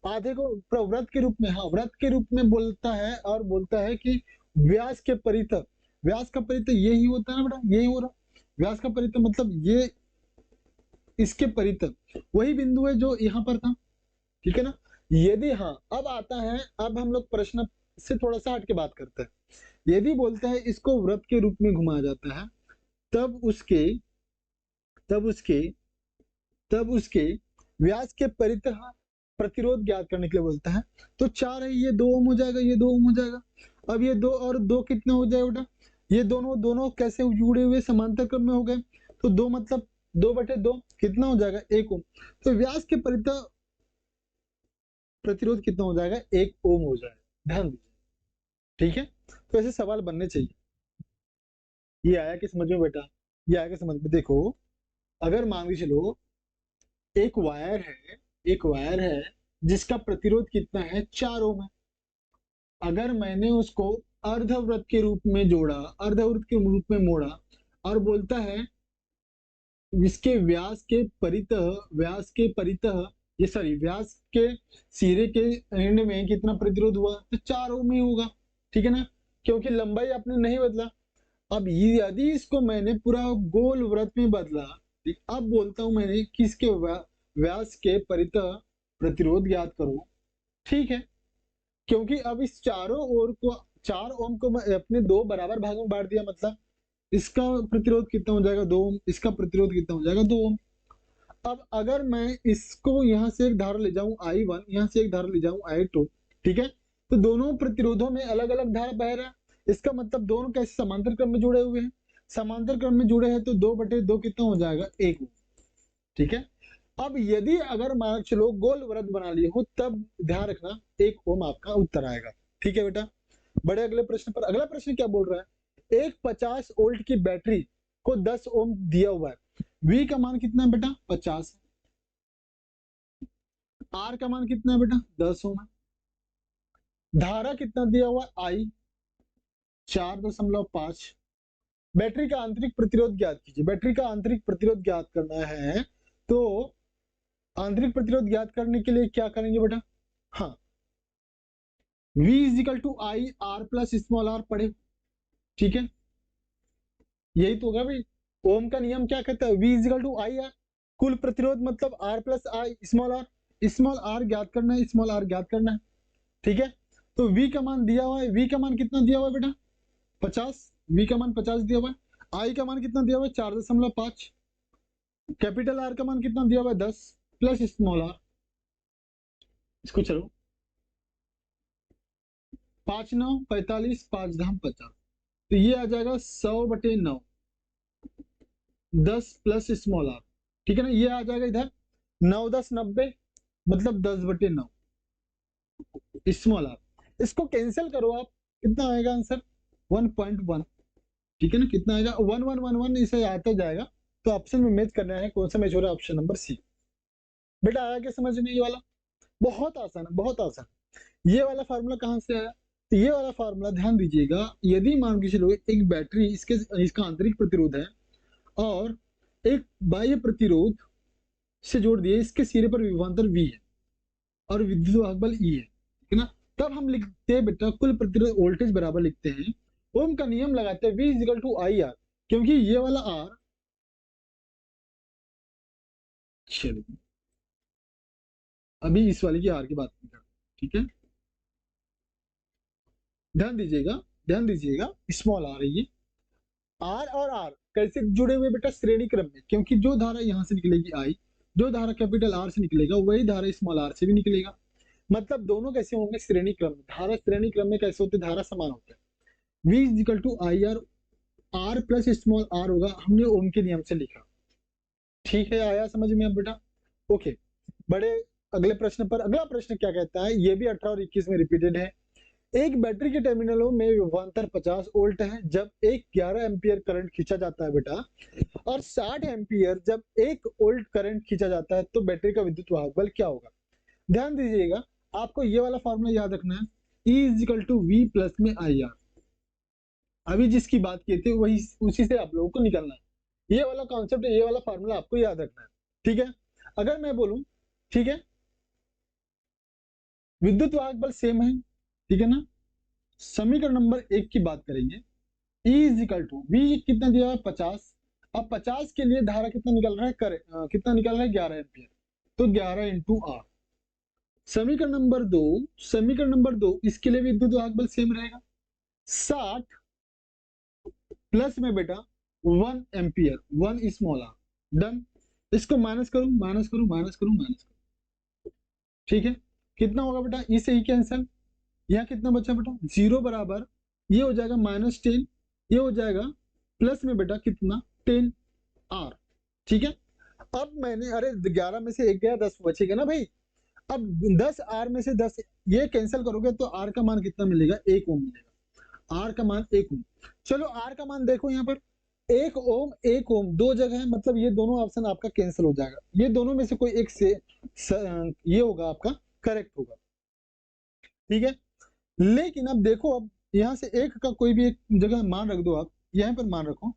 आधे को व्रत के रूप में, हाँ व्रत के रूप में बोलता है और बोलता है कि व्यास के परित, व्यास का परित यही होता है ना बेटा, यही हो रहा, व्यास का परित मतलब ये इसके परित वही बिंदु है जो यहाँ पर था। ठीक है ना, यदि हाँ, अब आता है, अब हम लोग प्रश्न से थोड़ा सा हट के बात करते हैं। यदि बोलता है इसको व्रत के रूप में घुमाया जाता है, तब उसके तब उसके तब उसके व्यास के परितः प्रतिरोध ज्ञात करने के लिए बोलता है। तो 4 है, ये 2 ओम हो जाएगा, ये 2 ओम हो जाएगा। अब ये 2 और 2 कितना हो जाएगा बेटा, ये दोनों दोनों कैसे जुड़े हुए, समांतर क्रम में हो गए, तो 2 मतलब 2/2 कितना हो जाएगा, 1 ओम। तो व्यास के परितः प्रतिरोध कितना हो जाएगा, 1 ओम हो जाएगा, ध्यान दीजिए। ठीक है, तो ऐसे सवाल बनने चाहिए। ये आया कि समझ में बेटा, ये आया कि समझ में। देखो, अगर मान के चलो एक वायर है, एक वायर है जिसका प्रतिरोध कितना है, 4 ओम है। अगर मैंने उसको अर्धवृत्त के रूप में जोड़ा, अर्धवृत्त के रूप में मोड़ा, और बोलता है इसके व्यास के परितः, व्यास के परितः, ये सॉरी व्यास के सिरे के एंड में कितना प्रतिरोध हुआ, तो 4 ओम ही होगा। ठीक है ना, क्योंकि लंबाई आपने नहीं बदला। अब यदि इसको मैंने पूरा गोल वृत्त में बदला, अब बोलता हूं मैंने किसके व्यास के परितः प्रतिरोध ज्ञात करो। ठीक है, क्योंकि अब इस चारों ओर को, 4 ओम को मैं अपने 2 बराबर भागों में बांट दिया, मतलब इसका प्रतिरोध कितना हो जाएगा, 2 ओम, इसका प्रतिरोध कितना हो जाएगा, 2 ओम। अब अगर मैं इसको यहां से एक धारा ले जाऊं I1, यहां से एक धारा ले जाऊं I2, ठीक है, तो दोनों प्रतिरोधों में अलग अलग धारा बह रहा है, इसका मतलब दोनों कैसे समांतर क्रम में जुड़े हुए हैं, समांतर क्रम में जुड़े हैं, तो 2/2 कितना हो जाएगा, 1 ओम। ठीक है, अब यदि अगर मान चलो गोल वृत्त बना लिए हो, तब ध्यान रखना 1 ओम आपका उत्तर आएगा। ठीक है बेटा, बड़े अगले प्रश्न पर। अगला प्रश्न क्या बोल रहा है, एक 50 वोल्ट की बैटरी को 10 ओम दिया हुआ है, V का मान कितना है बेटा, 50 है, R का मान कितना है बेटा, 10 ओम है, धारा कितना दिया हुआ है, I 4.5। बैटरी का आंतरिक प्रतिरोध ज्ञात कीजिए, बैटरी का आंतरिक प्रतिरोध ज्ञात करना है, तो आंतरिक प्रतिरोध ज्ञात करने के लिए क्या करेंगे बेटा, हाँ V is equal to I R plus small r पढ़े। ठीक है, यही तो होगा भाई, ओम का नियम क्या कहता है, V is equal to I R, कुल प्रतिरोध मतलब R plus I small r, small r ज्ञात करना है, स्मॉल r ज्ञात करना है। ठीक है, तो V का मान दिया हुआ है, V का मान कितना दिया हुआ है बेटा, 50, V का मान 50 दिया हुआ है, I का मान कितना दिया हुआ है, 4.5, कैपिटल R का मान कितना दिया हुआ है, 10 प्लस स्मॉल r, इसको चलो 5 9 45, 5 धाम 50, तो ये आ जाएगा 100/9, 10 प्लस स्मॉल r। ठीक है ना, ये आ जाएगा इधर 9 10 90, मतलब 10/9 स्मॉल r। इसको कैंसिल करो आप, कितना आएगा आंसर, 1.1। ठीक है ना, कितना आएगा, 1111, इसे आता जाएगा। तो ऑप्शन में मैच करना है, कौन सा मैच हो रहा है, ऑप्शन नंबर सी। बेटा आया क्या समझ में, ये वाला बहुत आसान है, बहुत आसान। ये वाला फार्मूला कहाँ से आया, तो ये वाला फार्मूला ध्यान दीजिएगा, यदि मान के चलो एक बैटरी, इसका आंतरिक प्रतिरोध है और एक बाह्य प्रतिरोध से जोड़ दिए, इसके सिरे पर विभवांतर V है और विद्युत वाहक बल E है। ठीक है ना, तब हम लिखते हैं बेटा कुल प्रतिरोध वोल्टेज बराबर लिखते हैं, ओम का नियम लगाते हैं, V is equal to I R, क्योंकि ये वाला R, चलिए अभी इस वाले की आर की बात नहीं कर, ठीक है, ध्यान दीजिएगा, ध्यान दीजिएगा, स्मॉल आर है ये। आर और आर कैसे जुड़े हुए बेटा, श्रेणी क्रम में, क्योंकि जो धारा यहां से निकलेगी आई, जो धारा कैपिटल आर से निकलेगा वही धारा स्मॉल आर से भी निकलेगा। मतलब दोनों कैसे होंगे, श्रेणी क्रम में। धारा श्रेणी क्रम में कैसे होते, धारा समान होते हैं। V is equal to I R, R plus small R होगा, हमने ओम के नियम से लिखा, ठीक है, आया समझ में अब बेटा, ओके। बड़े अगले प्रश्न पर, अगला प्रश्न क्या कहता है, ये भी 18 और 21 में रिपीटेड है। एक बैटरी के टर्मिनलों में विभवांतर 50 वोल्ट है जब एक 11 एम्पियर करंट खींचा जाता है बेटा, और 60 एम्पियर जब 1 वोल्ट करंट खींचा जाता है, तो बैटरी का विद्युत वाहक बल क्या होगा। ध्यान दीजिएगा, आपको ये वाला फॉर्मूला याद रखना है, E is equal to V plus में आई आर। अभी जिसकी बात की थी वही, उसी से आप लोगों को निकलना है। ये वाला कॉन्सेप्ट, ये वाला फॉर्मूला आपको याद रखना है, ठीक है। अगर मैं बोलूं, ठीक है, विद्युत वाहक बल सेम है, ठीक है ना। समीकरण नंबर 1 की बात करेंगे, E is equal to V कितना दिया है 50, अब 50 के लिए धारा कितना निकल रहा है, कितना निकल रहा है 11 एम्पियर, तो 11 इंटू आर। समीकरण नंबर 2, समीकरण नंबर 2 इसके लिए विद्युत वाहक बल सेम रहेगा, 60 प्लस में बेटा 1 एम्पियर, 1 स्मॉल आर, डन। इसको माइनस करूं, माइनस करूं, माइनस करूं, माइनस करूं, ठीक है, कितना होगा बेटा, ई से ई कैंसिल, यहाँ कितना बचा बेटा 0 बराबर, ये हो जाएगा -10, ये हो जाएगा प्लस में बेटा कितना 10 आर, ठीक है। अब मैंने, अरे 11 में से 1 गया 10 बचेगा ना भाई, अब 10 आर में से 10 ये कैंसिल करोगे तो आर का मान कितना मिलेगा, 1 ओम मिलेगा, आर का मान 1 ओम। चलो आर का मान देखो यहाँ पर, 1 ओम 1 ओम दो जगह है, मतलब ये दोनों ऑप्शन आपका कैंसिल हो जाएगा, ये दोनों में से कोई एक से ये होगा आपका करेक्ट होगा, ठीक है। लेकिन अब देखो, अब यहाँ से एक का कोई भी एक जगह मान रख दो, आप यहाँ पर मान रखो,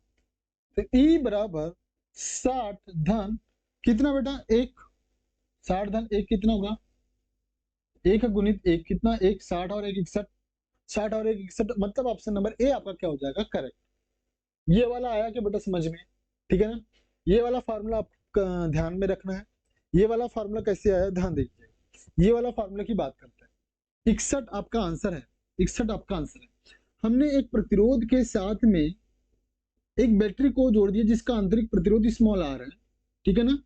तो E बराबर 60 धन कितना बेटा 1, 60 धन 1 कितना होगा, 1 गुणित 1 कितना 1, 60 और 1 61, 60 और 1 61, मतलब ऑप्शन नंबर ए आपका क्या हो जाएगा, करेक्ट। ये वाला आया कि बेटा समझ में, ठीक है ना। ये वाला फार्मूला आप ध्यान में रखना है। ये वाला फार्मूला कैसे आया, ध्यान दीजिए, ये वाला फार्मूला की बात करते हैं। 61 आपका आंसर है, 61 आपका आंसर है। हमने एक प्रतिरोध के साथ में एक बैटरी को जोड़ दिया जिसका आंतरिक प्रतिरोध स्मॉल आर है, ठीक है ना।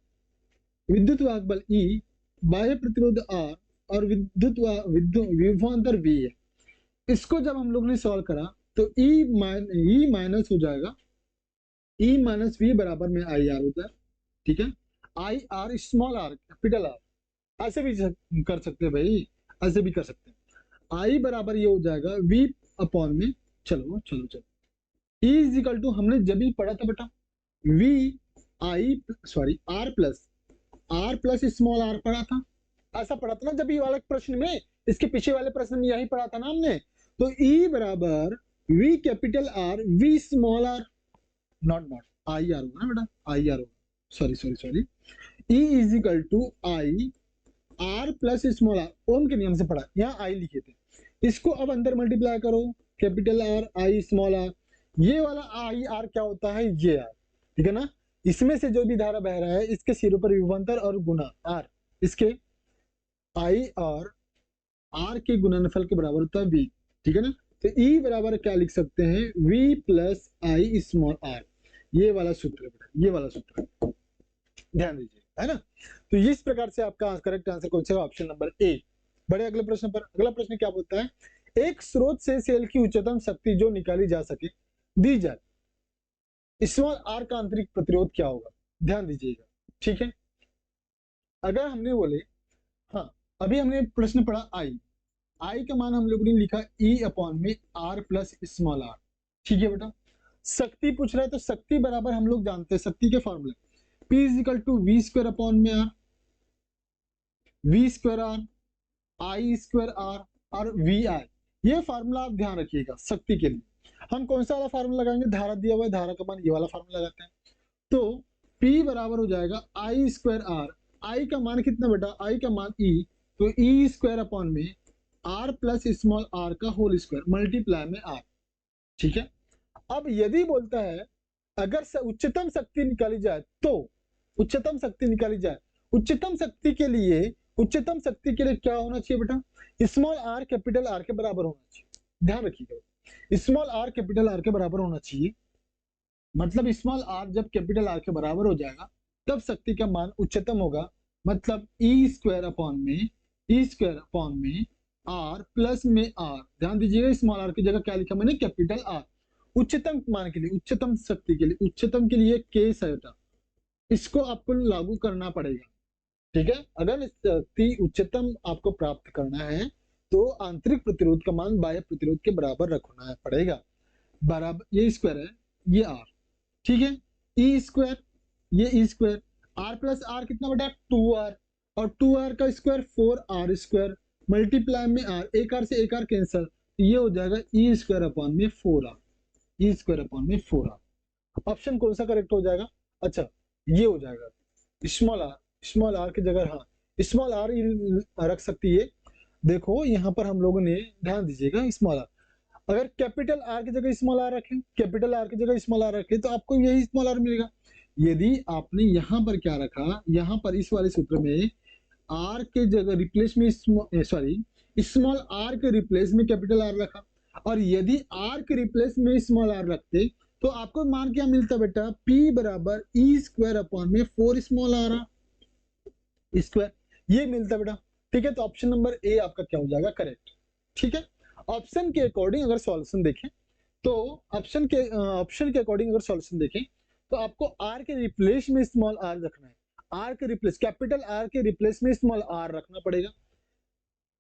विद्युत वाहक बल E, बाह्य प्रतिरोध R और विभवांतर V है। इसको जब हम लोग ने सॉल्व करा तो E माइनस हो जाएगा, E माइनस V बराबर में आई आर होता है, ठीक है। I R small are capital R, ऐसे भी कर सकते हैं भाई, ऐसे भी कर सकते हैं। आई बराबर ये हो जाएगा V अपॉन में, चलो चलो चलो, E इज इक्वल टू, हमने जब भी पढ़ा था बेटा V I sorry R plus small R पढ़ा था, ऐसा पढ़ा था ना जब ये वाले प्रश्न में, इसके पीछे वाले प्रश्न में यही पढ़ा था ना हमने। तो E बराबर V capital R V small R, not I R होगा ना बेटा, आई आर होगा, sorry E is equal to I R plus small R, Ohm के नियम से पढ़ा, यहाँ आई लिखे थे, इसको अब अंदर मल्टीप्लाई करो, capital R I small R, ये वाला आई आर क्या होता है, ये आर, ठीक है ना। इसमें से जो भी धारा बह रहा है इसके सिरों पर विभवांतर और गुना आर, इसके आई और आर के गुणनफल के बराबर होता है V, ठीक है ना। तो E बराबर क्या लिख सकते हैं, V plus I small R, ये वाला सूत्र है बेटा, ये वाला सूत्र है, ध्यान दीजिए, है ना। तो इस प्रकार से आपका करेक्ट आंसर कौन सा, ऑप्शन नंबर ए। बड़े अगले प्रश्न पर, अगला प्रश्न क्या बोलता है, एक स्रोत से सेल की उच्चतम शक्ति जो निकाली जा सके दी जाए, स्मॉल आर का आंतरिक प्रतिरोध क्या होगा, ध्यान दीजिएगा, ठीक है। अगर हमने बोले, हाँ अभी हमने प्रश्न पढ़ा आई का मान हम लोगों ने लिखा E अपॉन में आर प्लस स्मॉल आर, ठीक है बेटा। शक्ति पूछ रहा है तो शक्ति बराबर हम लोग जानते हैं शक्ति के फॉर्मूले, P is equal to V square upon में R, V square R, I square R और वी आई, ये फार्मूला आप ध्यान रखिएगा शक्ति के लिए। हम कौन सा वाला फार्मूला लगाएंगे, धारा दिया हुआ है, धारा का मान ये वाला फार्मूला लगाते हैं। तो P बराबर हो जाएगा आई स्क्वायर आर, आई का मान कितना बेटा, आई का मान E, तो E स्क्वायर अपॉन में आर प्लस स्मॉल आर का होल स्क्वायर मल्टीप्लाई में आर, ठीक है। अब यदि बोलता है अगर उच्चतम शक्ति निकाली जाए, तो उच्चतम शक्ति निकाली जाए, उच्चतम शक्ति के लिए उच्चतम शक्ति के लिए क्या होना चाहिए बेटा, स्मॉल आर कैपिटल आर के बराबर होना चाहिए। ध्यान रखिएगा, स्मॉल आर कैपिटल आर के बराबर होना चाहिए, मतलब स्मॉल आर जब कैपिटल आर के बराबर हो जाएगा तब शक्ति का मान उच्चतम होगा, मतलब ई स्क्वायर अपॉन में आर प्लस में आर। ध्यान दीजिएगा, स्मॉल आर की जगह क्या लिखा मैंने, कैपिटल आर। उच्चतम मान के लिए, उच्चतम शक्ति के लिए, उच्चतम के लिए केस है बेटा, इसको आपको लागू करना पड़ेगा। ठीक है, अगर शक्ति उच्चतम आपको प्राप्त करना है तो आंतरिक प्रतिरोध का मान बाह्य प्रतिरोध के बराबर रखना पड़ेगा। बराबर, ये स्क्वायर है, ये आर, ठीक है, ई स्क्वायर, ये E square, are plus are कितना बेटा, 2r, और 2r का स्क्वायर 4r स्क्वायर, मल्टीप्लाई में आर, एक आर से एक आर कैंसिल, ये हो जाएगा ई स्क्वायर अपॉन में 4r, ई स्क्वायर अपॉन में 4r। ऑप्शन कौन सा करेक्ट हो जाएगा, अच्छा ये हो जाएगा, स्मॉल आर की जगह, हाँ स्मॉल आर रख सकती है। देखो यहाँ पर हम लोगों ने, ध्यान दीजिएगा, स्मॉल आर, अगर कैपिटल आर की जगह स्मॉल आर रखें, कैपिटल आर की जगह स्मॉल आर रखें तो आपको यही स्मॉल आर मिलेगा। यदि आपने यहाँ पर क्या रखा, यहाँ पर इस वाले सूत्र में आर के जगह रिप्लेस में स्मॉल आर के रिप्लेस में कैपिटल आर रखा, और यदि आर के रिप्लेस में स्मॉल आर रखते तो आपको मान क्या मिलता बेटा, P बराबर ई स्क्वायर अपॉन में 4 स्मॉल आर स्क्वायर, ये मिलता बेटा। ठीक है, तो ऑप्शन नंबर ए आपका क्या हो जाएगा, करेक्ट। ठीक है, ऑप्शन के अकॉर्डिंग अगर सॉल्यूशन देखें तो ऑप्शन के अकॉर्डिंग अगर सॉल्यूशन देखें तो आपको आर के रिप्लेस में स्मॉल आर रखना है, आर के रिप्लेस, कैपिटल आर के रिप्लेस में स्मॉल आर रखना पड़ेगा।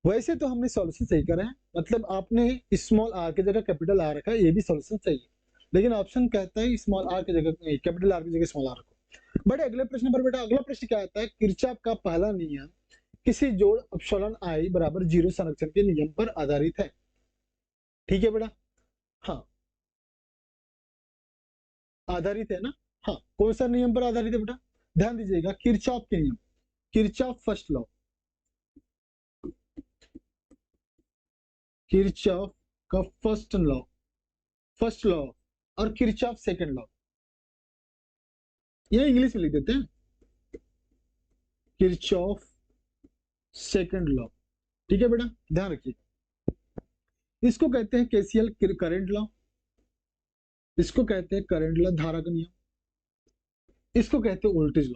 वैसे तो हमने सॉल्यूशन सही करा है, मतलब आपने स्मॉल आर की जगह कैपिटल आर रखा है, ये भी सॉल्यूशन सही है, लेकिन ऑप्शन कहता है स्मॉल आर की जगह, कैपिटल आर की जगह स्मॉल आर रखो। बड़े अगले प्रश्न पर बेटा, अगला प्रश्न क्या आता है, किरचॉफ का पहला नियम किसी जोड़ एप्सिलॉन आई बराबर 0 संरक्षण के नियम पर आधारित है। ठीक है बेटा, हाँ आधारित है ना, हाँ कौन सा नियम पर आधारित है बेटा, ध्यान दीजिएगा, किरचॉफ के नियम, किरचॉफ फर्स्ट लॉ, किरचॉफ का फर्स्ट लॉ और किरचॉफ सेकंड लॉ, ये इंग्लिश में लिख देते हैं, किरचॉफ सेकंड लॉ। ठीक है बेटा, ध्यान रखिए, इसको कहते हैं केसीएल करंट लॉ, इसको कहते हैं करंट लॉ, धारा का नियम, इसको कहते हैं वोल्टेज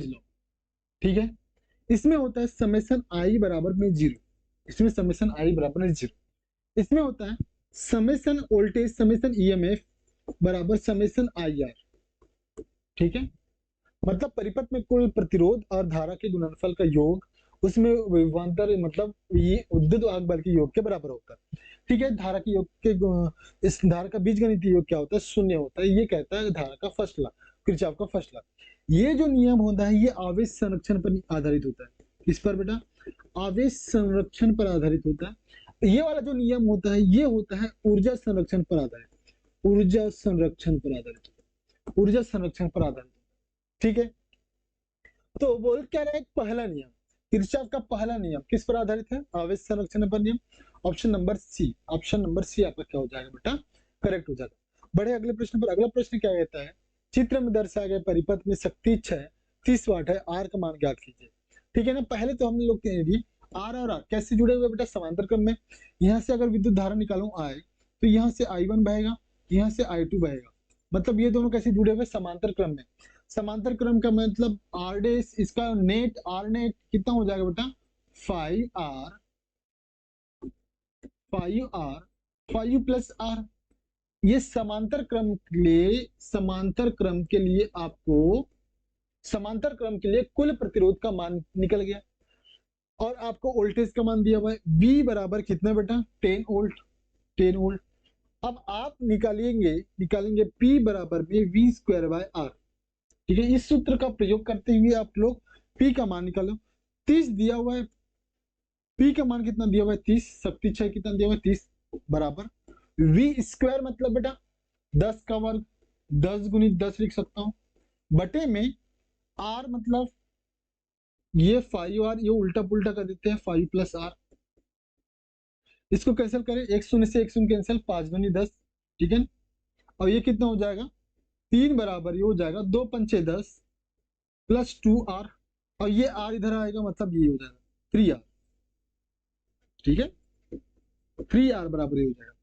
लॉ। ठीक है, इसमें होता है समेशन आई बराबर में 0, इसमें समेशन आई बराबर में 0, इसमें होता है समेशन वोल्टेज, समेशन ईएमएफ बराबर समेशन आईआर। ठीक है, मतलब परिपथ में कुल प्रतिरोध और धारा के गुणनफल का योग, उसमें विभवांतर मतलब ये विद्युत वाहक बल के योग के बराबर होता है। ठीक है, धारा के योग के, इस धारा का बीजगणितीय योग क्या होता है, 0 होता है, ये कहता है धारा का फर्स्ट लॉ, किरचॉफ का फर्स्ट लॉ। ये जो नियम होता है ये आवेश संरक्षण पर आधारित होता है, किस पर बेटा, आवेश संरक्षण पर आधारित होता है। ये वाला जो नियम होता है ये होता है ऊर्जा संरक्षण पर आधारित, ऊर्जा संरक्षण पर आधारित। ठीक है, तो बोल क्या रहा है, पहला नियम, किरचॉफ का पहला नियम किस पर आधारित है, आवेश संरक्षण पर नियम। ऑप्शन नंबर सी आपका क्या हो जाएगा बेटा, करेक्ट हो जाएगा। बढ़े अगले प्रश्न पर, अगला प्रश्न क्या कहता है, चित्र में दर्शाए गए परिपथ में शक्ति 30 वाट है, आर का मान ज्ञात कीजिए। ठीक है ना, पहले तो हम लोग कह दिए आर और आर कैसे जुड़े हुए बेटा, समांतर क्रम में। यहाँ से अगर विद्युत धारा निकालूं आई, तो यहाँ से I1 बहेगा, यहाँ से I2 बहेगा, मतलब ये दोनों कैसे जुड़े हुए, समांतर क्रम में। समांतर क्रम का मतलब आर डेस, इसका नेट आर नेट कितना हो जाएगा बेटा, 5 प्लस आर। ये समांतर क्रम के लिए आपको समांतर क्रम के लिए कुल प्रतिरोध का मान निकल गया, और आपको वोल्टेज का मान दिया हुआ है, V बराबर कितना बेटा, 10 वोल्ट। अब आप निकालेंगे P बराबर में V स्क्वायर बाय R। ठीक है, इस सूत्र का प्रयोग करते हुए आप लोग P का मान निकालो, 30 दिया हुआ है, P का मान कितना दिया हुआ है, 30, शक्ति 6 कितना दिया हुआ है, 30 बराबर V स्क्वायर मतलब बेटा 10 का वर्ग, 10 गुणित 10 लिख सकता हूं, बटे में R मतलब ये 5R, ये उल्टा पुल्टा कर देते हैं, 5 प्लस R, इसको कैंसिल करें, 1 शून्य से 1 शून्य कैंसिल, 5 दूनी 10। ठीक है, और ये कितना हो जाएगा, 3 बराबर ये हो जाएगा 2 पंचे 10 प्लस 2R। और ये आर इधर आएगा, मतलब ये हो जाएगा 3r। ठीक है, 3r बराबर ये हो जाएगा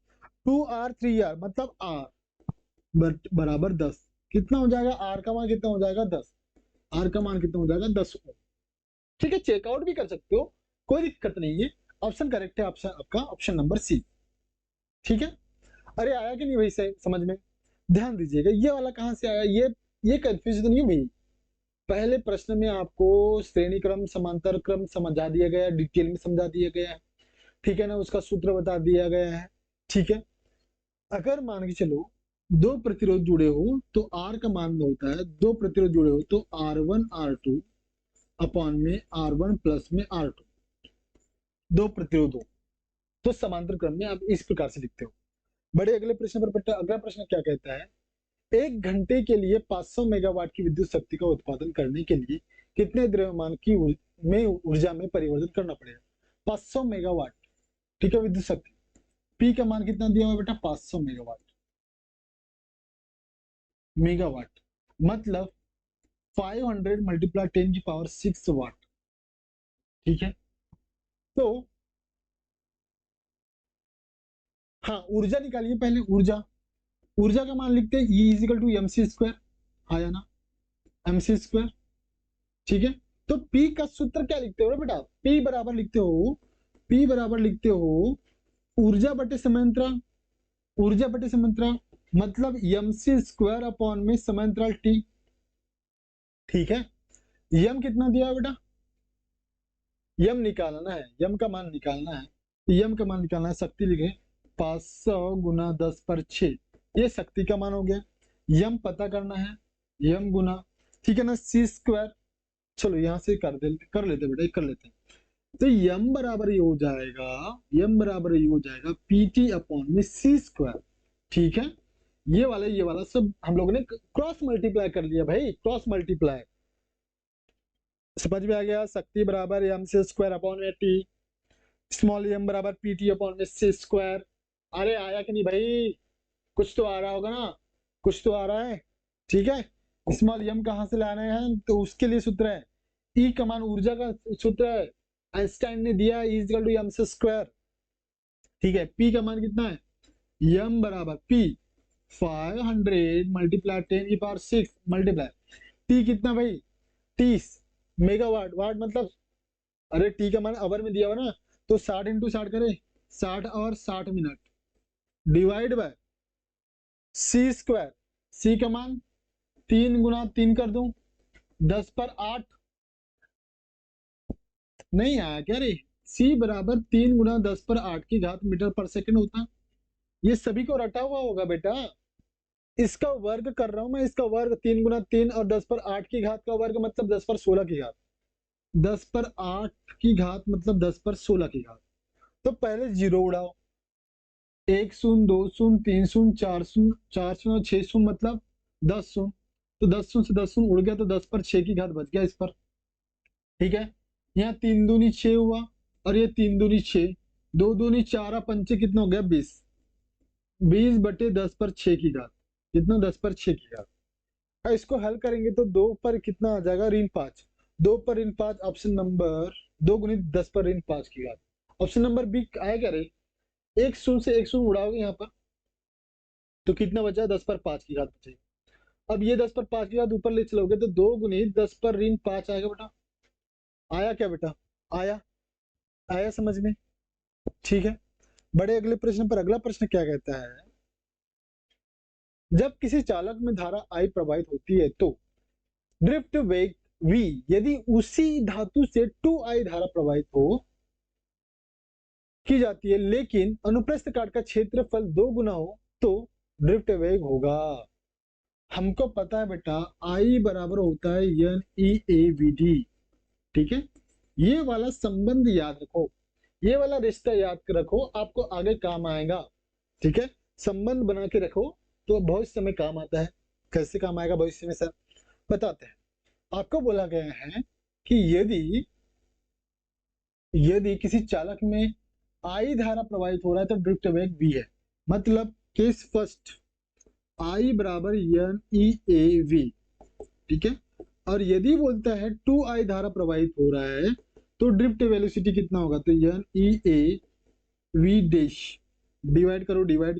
2r 3r, मतलब r बराबर 10। कितना हो जाएगा, r का मान कितना हो जाएगा 10, r का मान कितना हो जाएगा 10 ओम। ठीक है, चेकआउट भी कर सकते हो, कोई दिक्कत नहीं है। ऑप्शन करेक्ट है, ऑप्शन आपका ऑप्शन नंबर सी। ठीक है, अरे आया कि नहीं भाई से समझ में? ध्यान दीजिएगा, ये वाला कहाँ से आया, ये कंफ्यूज तो नहीं हुई। पहले प्रश्न में आपको श्रेणी क्रम समांतर क्रम समझा दिया गया, डिटेल में समझा दिया गया है। ठीक है ना, उसका सूत्र बता दिया गया है। ठीक है, अगर मान के चलो दो प्रतिरोध जुड़े हो तो आर का मान होता है, दो प्रतिरोध जुड़े हो तो R1 R2 अपॉन में R1 प्लस में R2, दो प्रतिरोध हो तो समांतर क्रम में आप इस प्रकार से लिखते हो। बड़े अगले प्रश्न पर बेटा, अगला प्रश्न क्या कहता है, एक घंटे के लिए 500 मेगावाट की विद्युत शक्ति का उत्पादन करने के लिए कितने द्रव्यमान की ऊर्जा में परिवर्तन करना पड़ेगा। 500 मेगावाट, ठीक है, विद्युत शक्ति। पी का मान कितना दिया हुआ बेटा, 500 मेगावाट, मेगावाट मतलब 500 मल्टीप्लाई 10 की पावर 6 वाट। ठीक है, तो हाँ ऊर्जा निकालिए पहले, ऊर्जा का मान लिखते हैं E is equal to M C square, आया ना, एम सी स्क्वायर। ठीक है, तो P का सूत्र क्या लिखते हो बेटा, P बराबर लिखते हो, P बराबर लिखते हो ऊर्जा बटे समांतराल, ऊर्जा बटे समांतराल मतलब एम सी स्क्वायर अपॉन में समांतराल T। ठीक है, यम कितना दिया बेटा, यम निकालना है, यम का मान निकालना है, यम का मान निकालना है, शक्ति लिखे 500 गुना 10 पर 6, ये शक्ति का मान हो गया। यम पता करना है, यम गुना, ठीक है ना, सी स्क्वायर। चलो यहां से कर लेते बेटा, कर लेते हैं। तो यम बराबर ये हो जाएगा, यम बराबर ये हो जाएगा पीटी अपॉन में सी स्क्वायर। ठीक है, ये वाला सब हम लोगों ने क्रॉस मल्टीप्लाई कर लिया भाई, क्रॉस मल्टीप्लाई। समझ में आ गया, शक्ति बराबर एम सी स्क्वायर अपॉन में टी, स्मॉल एम बराबर पीटी अपॉन में सी स्क्वायर। अरे आया कि नहीं भाई, कुछ तो आ रहा होगा ना, कुछ तो आ रहा है। ठीक है, स्मॉल एम कहां से लाना है, तो उसके लिए सूत्र है ई का मान, ऊर्जा का सूत्र है, आइंस्टाइन ने दिया E equal to M C square. ठीक है, पी का मान कितना है, एम बराबर पी 500 मल्टीप्लाई 10 की पावर 6 मल्टीप्लाई टी कितना भाई, 30 मेगावाट, वाट मतलब, अरे टी का मान आवर में दिया हुआ ना, तो 60 इंटू 60 करे 60 और 60 minute divide by C square, C का मान 3 गुना 3 कर दूं 10 पर 8, नहीं आया क्या रे, सी बराबर 3 गुना 10 पर 8 की घात मीटर पर सेकंड होता। ये सभी को रटा हुआ होगा बेटा, इसका वर्ग कर रहा हूं मैं, इसका वर्ग 3 गुना 3 और 10 पर 8 की घात का वर्ग मतलब 10 पर 16 की घात, 10 पर 8 की घात मतलब 10 पर 16 की घात। तो पहले जीरो उड़ाओ, 1 शून्य 2 शून्य 3 शून्य 4 शून्य 4 शून्य 6 शून्य मतलब 10 शून्य, तो 10 शून्य से 10 शून्य उड़ गया, तो 10 पर 6 की घात बच गया इस पर। ठीक है, यहाँ 3 दूनी 6 हुआ और ये 3 दूनी 6, 2 दूनी 4 पंचे कितना हो गया 20, 20 बटे 10 पर 6 की घात, कितना 10 पर 6 की घात। इसको हल करेंगे तो 2 पर कितना आ जाएगा ऋण 5, 2 पर ऋण 5, ऑप्शन नंबर 2 गुणित 10 पर ऋण 5 की घात। ऑप्शन नंबर बी आया क्या रे, एक शून्य से एक शून्य उड़ाओगे यहाँ पर तो कितना बचा, 10 पर 5 की घात बचेगी। अब ये 10 पर 5 की घात ऊपर ले चलोगे तो 2 गुणित 10 पर ऋण 5 आएगा बेटा, आया क्या बेटा, आया, आया समझ में। ठीक है, बड़े अगले प्रश्न पर, अगला प्रश्न क्या कहता है, जब किसी चालक में धारा I प्रवाहित होती है तो ड्रिफ्ट वेग V यदि उसी धातु से 2I धारा प्रवाहित हो की जाती है, लेकिन अनुप्रस्थ काट का क्षेत्रफल 2 गुना हो तो ड्रिफ्ट वेग होगा। हमको पता है बेटा I बराबर होता है NEAVD। ठीक है, ये वाला संबंध याद रखो, ये वाला रिश्ता याद रखो, आपको आगे काम आएगा। ठीक है, संबंध बना के रखो तो भविष्य में काम आता है। कैसे काम आएगा भविष्य में सर, बताते हैं। आपको बोला गया है कि यदि किसी चालक में I धारा प्रवाहित हो रहा है तो ड्रिफ्ट वेग V है, मतलब केस फर्स्ट I बराबर NEAV। ठीक है, और यदि बोलता है 2i धारा प्रवाहित हो रहा है तो ड्रिफ्ट वेलोसिटी कितना होगा, तो N E A V dash, divide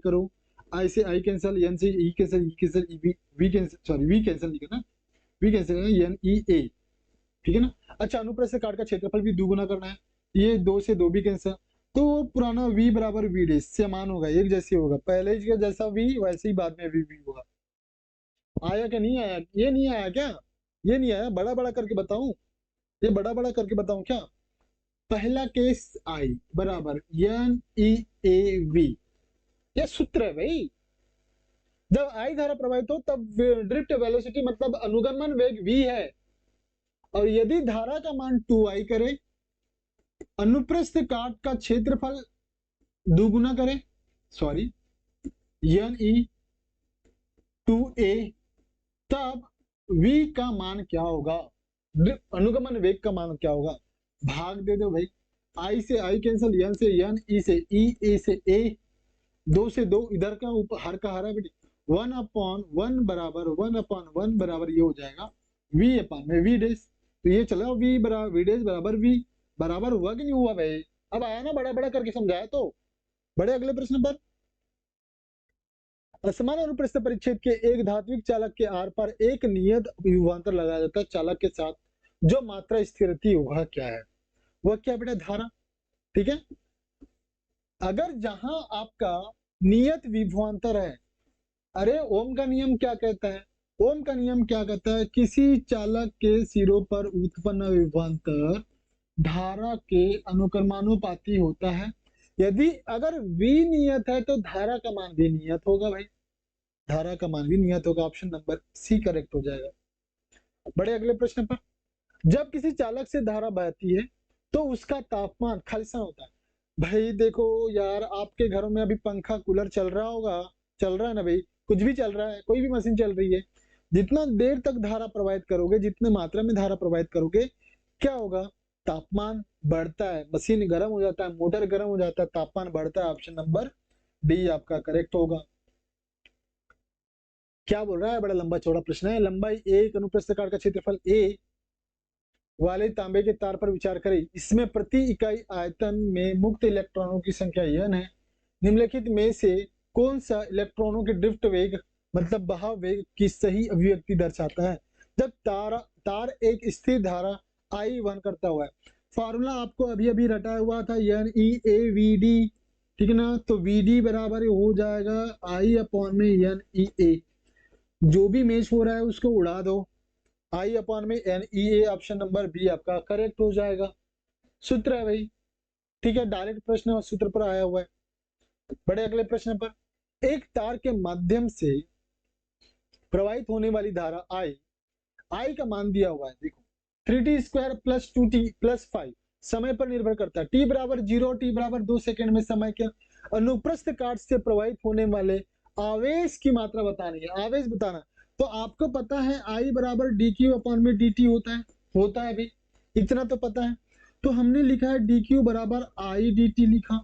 करो, आई से आई कैंसिल, एन से E cancel, E cancel, V cancel, sorry V cancel नहीं करना, वी कैंसिल करना, एन ई ए, ठीक है ना। अच्छा, अनुप्रस्थ काट का क्षेत्रफल भी दुगुना करना है, ये 2 से 2 भी कैंसिल, तो पुराना v बराबर वी डैश समान होगा, एक जैसे होगा, पहले जैसा v वैसे ही बाद में भी v होगा। आया क्या, नहीं आया, ये नहीं आया क्या, ये नहीं आया, बड़ा बड़ा करके बताऊं, ये बड़ा बड़ा करके बताऊं क्या। पहला केस i बराबर एन ई ए वी, ये सूत्र है भाई। जब i धारा प्रवाहित हो तब ड्रिफ्ट वेलोसिटी मतलब अनुगमन वेग v है, और यदि धारा का मान 2i करे, अनुप्रस्थ काट का क्षेत्रफल दुगुना करे, सॉरी एन ई 2a, तब v का मान क्या होगा, अनुगमन वेग का मान क्या होगा, भाग दे दो भाई, i से i कैंसिल, n से n, e से e, a से a, 2 से 2 इधर का ऊपर हर का हरा बेटी, 1/1 बराबर 1/1 बराबर ये हो जाएगा v अपन में v डैश, तो ये चला v बराबर v डैश बराबर v, बराबर हुआ कि नहीं हुआ भाई। अब आया ना, बड़ा बड़ा करके समझाया तो। बड़े अगले प्रश्न पर, असमान अनुप्रस्थ परिच्छेद के एक धात्विक चालक के आर पर एक नियत विभवांतर लगाया जाता है चालक के साथ, जो मात्रा स्थिर रहती है वह क्या है, वह क्या बेटा, धारा, ठीक है। अगर जहां आपका नियत विभवांतर है, अरे ओम का नियम क्या कहता है, ओम का नियम क्या कहता है, किसी चालक के सिरों पर उत्पन्न विभवांतर धारा के अनुक्रमानुपाती होता है, यदि अगर v नियत है तो धारा का मान भी नियत होगा भाई, धारा का मान भी नियत होगा, ऑप्शन नंबर सी करेक्ट हो जाएगा। बड़े अगले प्रश्न पर, जब किसी चालक से धारा बहती है तो उसका तापमान खालिस्तान होता है। भाई देखो यार, आपके घरों में अभी पंखा कूलर चल रहा होगा, चल रहा है ना भाई, कुछ भी चल रहा है, कोई भी मशीन चल रही है, जितना देर तक धारा प्रवाहित करोगे, जितने मात्रा में धारा प्रवाहित करोगे, क्या होगा, तापमान बढ़ता है, मशीन गर्म हो जाता है, मोटर गर्म हो जाता है, तापमान बढ़ता है, ऑप्शन नंबर डी आपका करेक्ट होगा। क्या बोल रहा है, बड़ा लंबा चौड़ा प्रश्न है। लंबाई एक अनुप्रस्थ काट का क्षेत्रफल a वाले तांबे के तार पर विचार करें, इसमें प्रति इकाई आयतन में मुक्त इलेक्ट्रॉनों की संख्या n है, निम्नलिखित में से कौन सा इलेक्ट्रॉनों के ड्रिफ्ट वेग मतलब बहाव वेग की सही अभिव्यक्ति दर्शाता है, जब तार एक स्थिर धारा I वहन करता हुआ है। फॉर्मूला आपको अभी अभी रटाया हुआ था, N E A V D, ठीक है ना, तो वी डी बराबर हो जाएगा I/एन ई ए, जो भी मैच हो रहा है उसको उड़ा दो, I/NEA, ऑप्शन नंबर बी आपका करेक्ट हो जाएगा, सूत्र है भाई, ठीक है, डायरेक्ट प्रश्न और सूत्र पर आया हुआ है। बड़े अगले प्रश्न पर, एक तार के माध्यम से प्रवाहित होने वाली धारा I का मान दिया हुआ है, देखो 3t² + 2t + 5 समय पर निर्भर करता है, t बराबर 0, t बराबर 2 सेकंड में समय के अनुप्रस्थ काट से प्रवाहित होने वाले आवेश की मात्रा बतानी है, आवेश बताना। तो आपको पता है I बराबर dq/dt होता है भी, इतना तो पता है। तो हमने लिखा है dq बराबर I dt लिखा,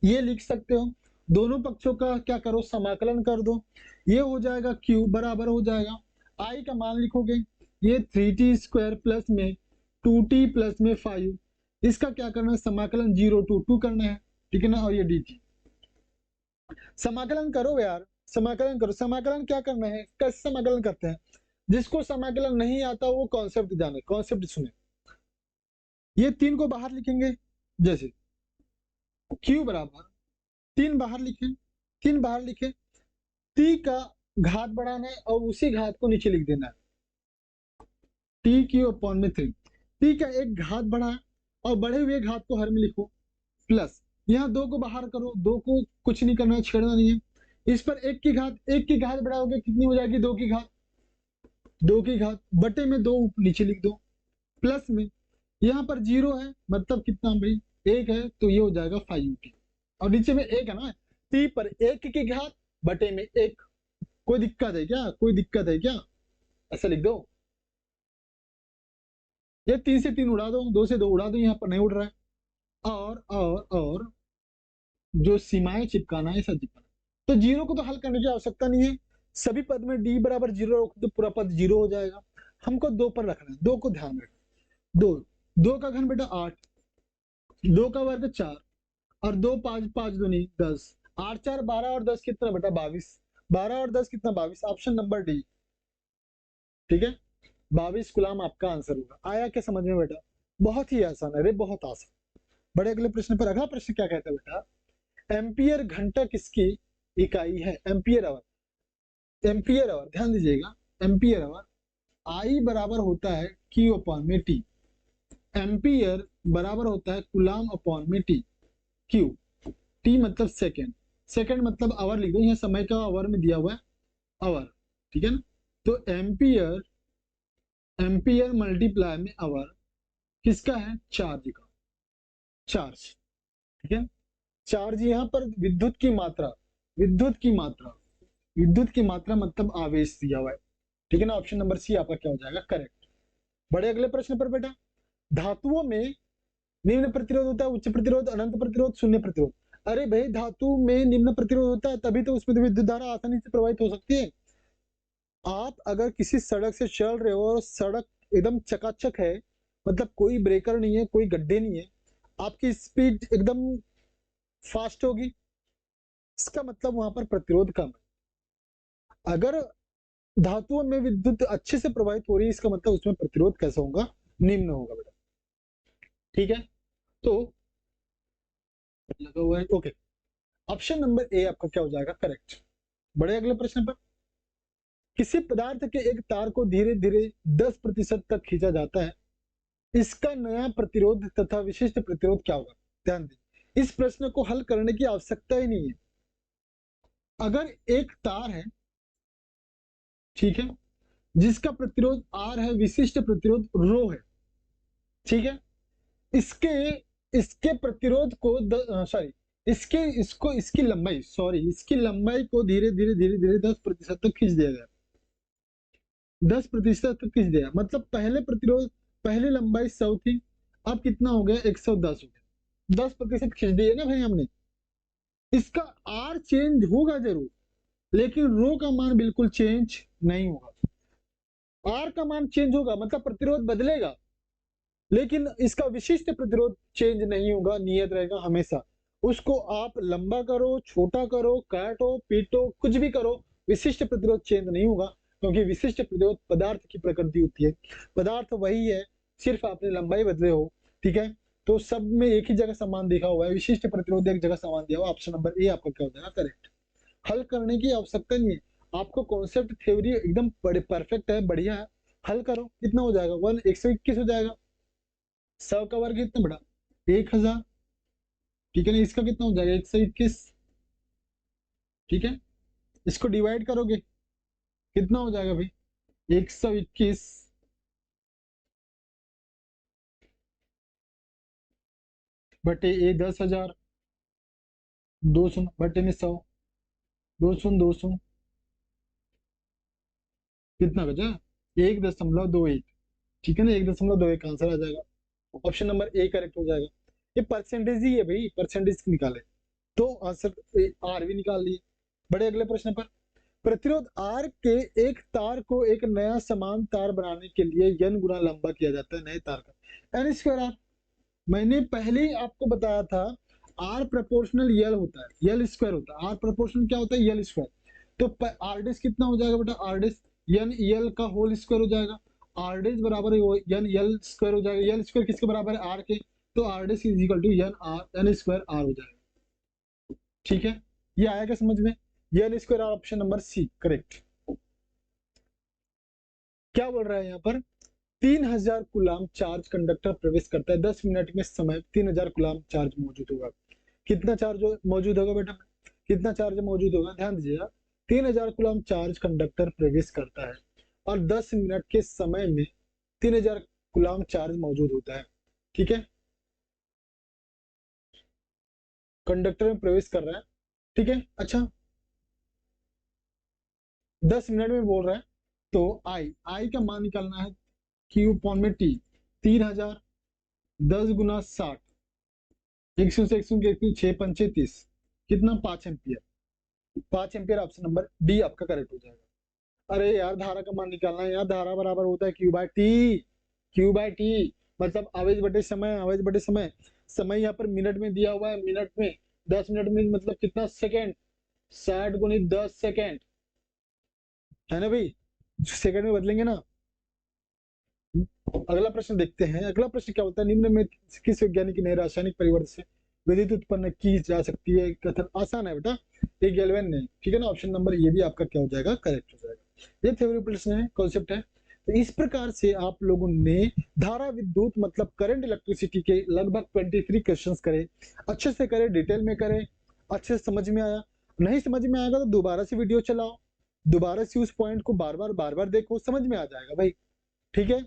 ये लिख सकते हो, दोनों पक्षों का क्या करो, समाकलन कर दो, ये हो जाएगा q बराबर हो जाएगा, I का मान लिखोगे, ये 3t² प्लस में 2t प्लस में 5, इसका क्या करना है, समाकलन 0 to 2 करना है, ठीक है ना, और ये dt समाकलन करो यार, समाकलन करो। समाकलन क्या करना है, कैसे समाकलन करते हैं, जिसको समाकलन नहीं आता वो कॉन्सेप्ट जाने, कॉन्सेप्ट सुने। ये 3 को बाहर लिखेंगे, जैसे q बराबर 3 बाहर लिखे, 3 बाहर लिखे, t का घात बढ़ाना है और उसी घात को नीचे लिख देना है, t³ 3, t का एक घात बढ़ा और बढ़े हुए घात को हर में लिखो, प्लस यहाँ 2 को बाहर करो, 2 को कुछ नहीं करना है, छेड़ना नहीं है, इस पर 1 की घात बढ़ाओगे, कितनी हो जाएगी, 2 की घात, 2 की घात बटे में 2 नीचे लिख दो, प्लस में यहाँ पर 0 है, मतलब कितना भाई 1 है, तो ये हो जाएगा 5t, और नीचे में 1 है ना, t पर 1 की घात बटे में 1, कोई दिक्कत है क्या, कोई दिक्कत है क्या, ऐसा लिख दो। ये 3 से 3 उड़ा दो, 2 से 2 उड़ा दो, यहाँ पर नहीं उड़ रहा है, और जो सीमाएं चिपकाना है, ऐसा चिपकाना। तो 0 को तो हल करने की आवश्यकता नहीं है, सभी पद में d बराबर 0 रखो तो पूरा पद 0 हो जाएगा, हमको 2 पर रखना है, 2 को ध्यान में रखना। 2 2 का घन बेटा 8, 2 का वर्ग 4 और 2 5 5 दूनी 10, 8 4 12 और 10 कितना बेटा 22, 12 और 10 कितना 22, ऑप्शन नंबर डी। ठीक है, 22 गुलाम आपका आंसर होगा। आया क्या समझ में बेटा? बहुत ही आसान है रे, बहुत आसान। बड़े अगले प्रश्न पर, अगला प्रश्न क्या कहता है बेटा, एम्पियर घंटा किसकी इकाई है? एम्पियर आवर, एम्पियर आवर ध्यान दीजिएगा, एम्पियर आवर आई बराबर होता है क्यू अपॉन में टी, एम्पियर बराबर होता है कुलाम अपॉन में टी, क्यू, टी मतलब सेकेंड, सेकेंड मतलब आवर लिख दो, यहाँ समय का आवर में दिया हुआ है आवर, ठीक है ना। तो एम्पियर, एम्पियर मल्टीप्लाई में आवर किसका है? चार्ज का, चार्ज, ठीक है। चार्ज यहाँ पर विद्युत की मात्रा, विद्युत की मात्रा, विद्युत की मात्रा मतलब आवेश दिया हुआ है, ठीक है ना। ऑप्शन नंबर सी आपका क्या हो जाएगा? करेक्ट। बड़े अगले प्रश्न पर बेटा, धातुओं में निम्न प्रतिरोध होता है, उच्च प्रतिरोध, अनंत प्रतिरोध, शून्य प्रतिरोध। अरे भाई धातु में निम्न प्रतिरोध होता है तभी तो उसमें तो विद्युत धारा आसानी से प्रवाहित हो सकती है। आप अगर किसी सड़क से चल रहे हो और सड़क एकदम चकाचक है, मतलब कोई ब्रेकर नहीं है, कोई गड्ढे नहीं है, आपकी स्पीड एकदम फास्ट होगी, इसका मतलब वहां पर प्रतिरोध कम है। अगर धातुओं में विद्युत अच्छे से प्रवाहित हो रही है, इसका मतलब उसमें प्रतिरोध कैसा होगा? निम्न होगा बेटा, ठीक है। तो लगा हुआ है, ओके। ऑप्शन नंबर ए आपका क्या हो जाएगा? करेक्ट। बड़े अगले प्रश्न पर, किसी पदार्थ के एक तार को धीरे धीरे 10% तक खींचा जाता है, इसका नया प्रतिरोध तथा विशिष्ट प्रतिरोध क्या होगा? ध्यान दें, इस प्रश्न को हल करने की आवश्यकता ही नहीं है। अगर एक तार है, ठीक है, जिसका प्रतिरोध R है, विशिष्ट प्रतिरोध रो है, ठीक है, इसके इसके प्रतिरोध को सॉरी इसके इसको इसकी लंबाई, सॉरी इसकी लंबाई को धीरे धीरे धीरे धीरे 10% तक खींच दिया गया, 10% तक खींच दिया, मतलब पहले प्रतिरोध, पहले लंबाई 100 थी, अब कितना हो गया? 110 हो गया, 10% खींच दिया ना भाई हमने। इसका आर चेंज होगा जरूर, लेकिन रो का मान बिल्कुल चेंज नहीं होगा। आर का मान चेंज होगा मतलब प्रतिरोध बदलेगा, लेकिन इसका विशिष्ट प्रतिरोध चेंज नहीं होगा, नियत रहेगा हमेशा। उसको आप लंबा करो, छोटा करो, काटो, पीटो, कुछ भी करो, विशिष्ट प्रतिरोध चेंज नहीं होगा, क्योंकि विशिष्ट प्रतिरोध पदार्थ की प्रकृति होती है, पदार्थ वही है, सिर्फ आपने लंबाई बदले हो, ठीक है। तो सब में एक ही जगह समान देखा हुआ है, विशिष्ट प्रतिरोध एक जगह समान दिया हुआ। ऑप्शन नंबर ए आपका क्या हो जाएगा? करेक्ट। हल करने की आवश्यकता नहीं है, आपको कॉन्सेप्ट थ्योरी एकदम परफेक्ट है, बढ़िया है, हल करो। कितना हो जाएगा? 121 हो जाएगा। 100 का वर्ग कितना बड़ा? 1000, ठीक है ना। इसका कितना हो जाएगा? 121, ठीक है। इसको डिवाइड करोगे कितना हो जाएगा भाई? 121 बटे ए 10,000, 200 बटे में 100, 200 कितना बचा? 1.21, ठीक है ना, 1.21 आंसर आ जाएगा। ऑप्शन नंबर ए करेक्ट हो जाएगा। ये परसेंटेज ही है भाई, परसेंटेज निकाले तो आंसर आर भी निकाल लिए। बड़े अगले प्रश्न पर, प्रतिरोध आर के एक तार को एक नया समान तार बनाने के लिए n गुना लंबा किया जाता है नए तार का, एन स्क्वायर आर। मैंने पहले ही आपको बताया था, आर प्रोपोर्शनल यल होता है, यल स्क्वायर होता है। आर प्रोपोर्शनल क्या होता है? यल स्क्वायर। तो आर डेस कितना हो जाएगा बेटा? आर डेस एन यल का होल स्क्वायर हो जाएगा, आर डेस बराबर एन यल स्क्वायर हो जाएगा। यल स्क्वायर किसके बराबर है? आर के, तो R dash is equal to N R, N square R हो जाएगा, ठीक है। ये आया क्या समझ में? L square R, option number C correct. क्या बोल रहा है यहाँ पर? 3000 कुलाम चार्ज कंडक्टर प्रवेश करता है, 10 मिनट में समय 3000 कुलाम चार्ज मौजूद होगा। कितना चार्ज मौजूद होगा बेटा? कितना चार्ज मौजूद होगा? ध्यान दीजिएगा, 3000 कुलाम चार्ज कंडक्टर प्रवेश करता है और 10 मिनट के समय में 3000 कुलाम चार्ज मौजूद होता है, ठीक है। कंडक्टर में प्रवेश कर रहा है, ठीक है। अच्छा 10 मिनट में बोल रहा है, तो आई का मान निकालना है, क्यू अपॉन में टी, 3000 10 गुना 60, 100 से 100 के 6 पंचे 30, कितना? 5 ampere. 5 ampere option number D आपका करेक्ट हो जाएगा। अरे यार धारा का मान निकालना है यार, धारा बराबर होता है Q by T. Q by T मतलब आवेश बटे समय, आवेश बटे समय। समय यहाँ पर मिनट में दिया हुआ है, मिनट में 10 मिनट में मतलब कितना सेकंड, 60 × 10 सेकंड, है ना भाई, सेकंड में बदलेंगे ना। अगला प्रश्न देखते हैं। अगला प्रश्न क्या बोलता है, निम्न में किस वैज्ञानिक ने रासायनिक परिवर्तन से विद्युत उत्पन्न की जा सकती है, कथन आसान है बेटा, एक गैल्वेन ने, ठीक है ना। ऑप्शन नंबर ये भी आपका क्या हो जाएगा, करेक्ट हो जाएगा। ये थ्योरी प्रश्न है, कॉन्सेप्ट है। तो इस प्रकार से आप लोगों ने धारा विद्युत मतलब करंट इलेक्ट्रिसिटी के लगभग 23 क्वेश्चंस करे। अच्छे से करे, डिटेल में करे, अच्छे से समझ में आया। नहीं समझ में आएगा तो दोबारा से वीडियो चलाओ, दोबारा से उस पॉइंट को बार बार देखो, समझ में आ जाएगा भाई, ठीक है।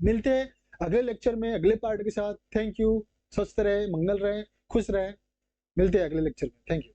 मिलते हैं अगले लेक्चर में अगले पार्ट के साथ। Thank you. स्वस्थ रहे, मंगल रहे, खुश रहे। मिलते हैं अगले लेक्चर में। Thank you.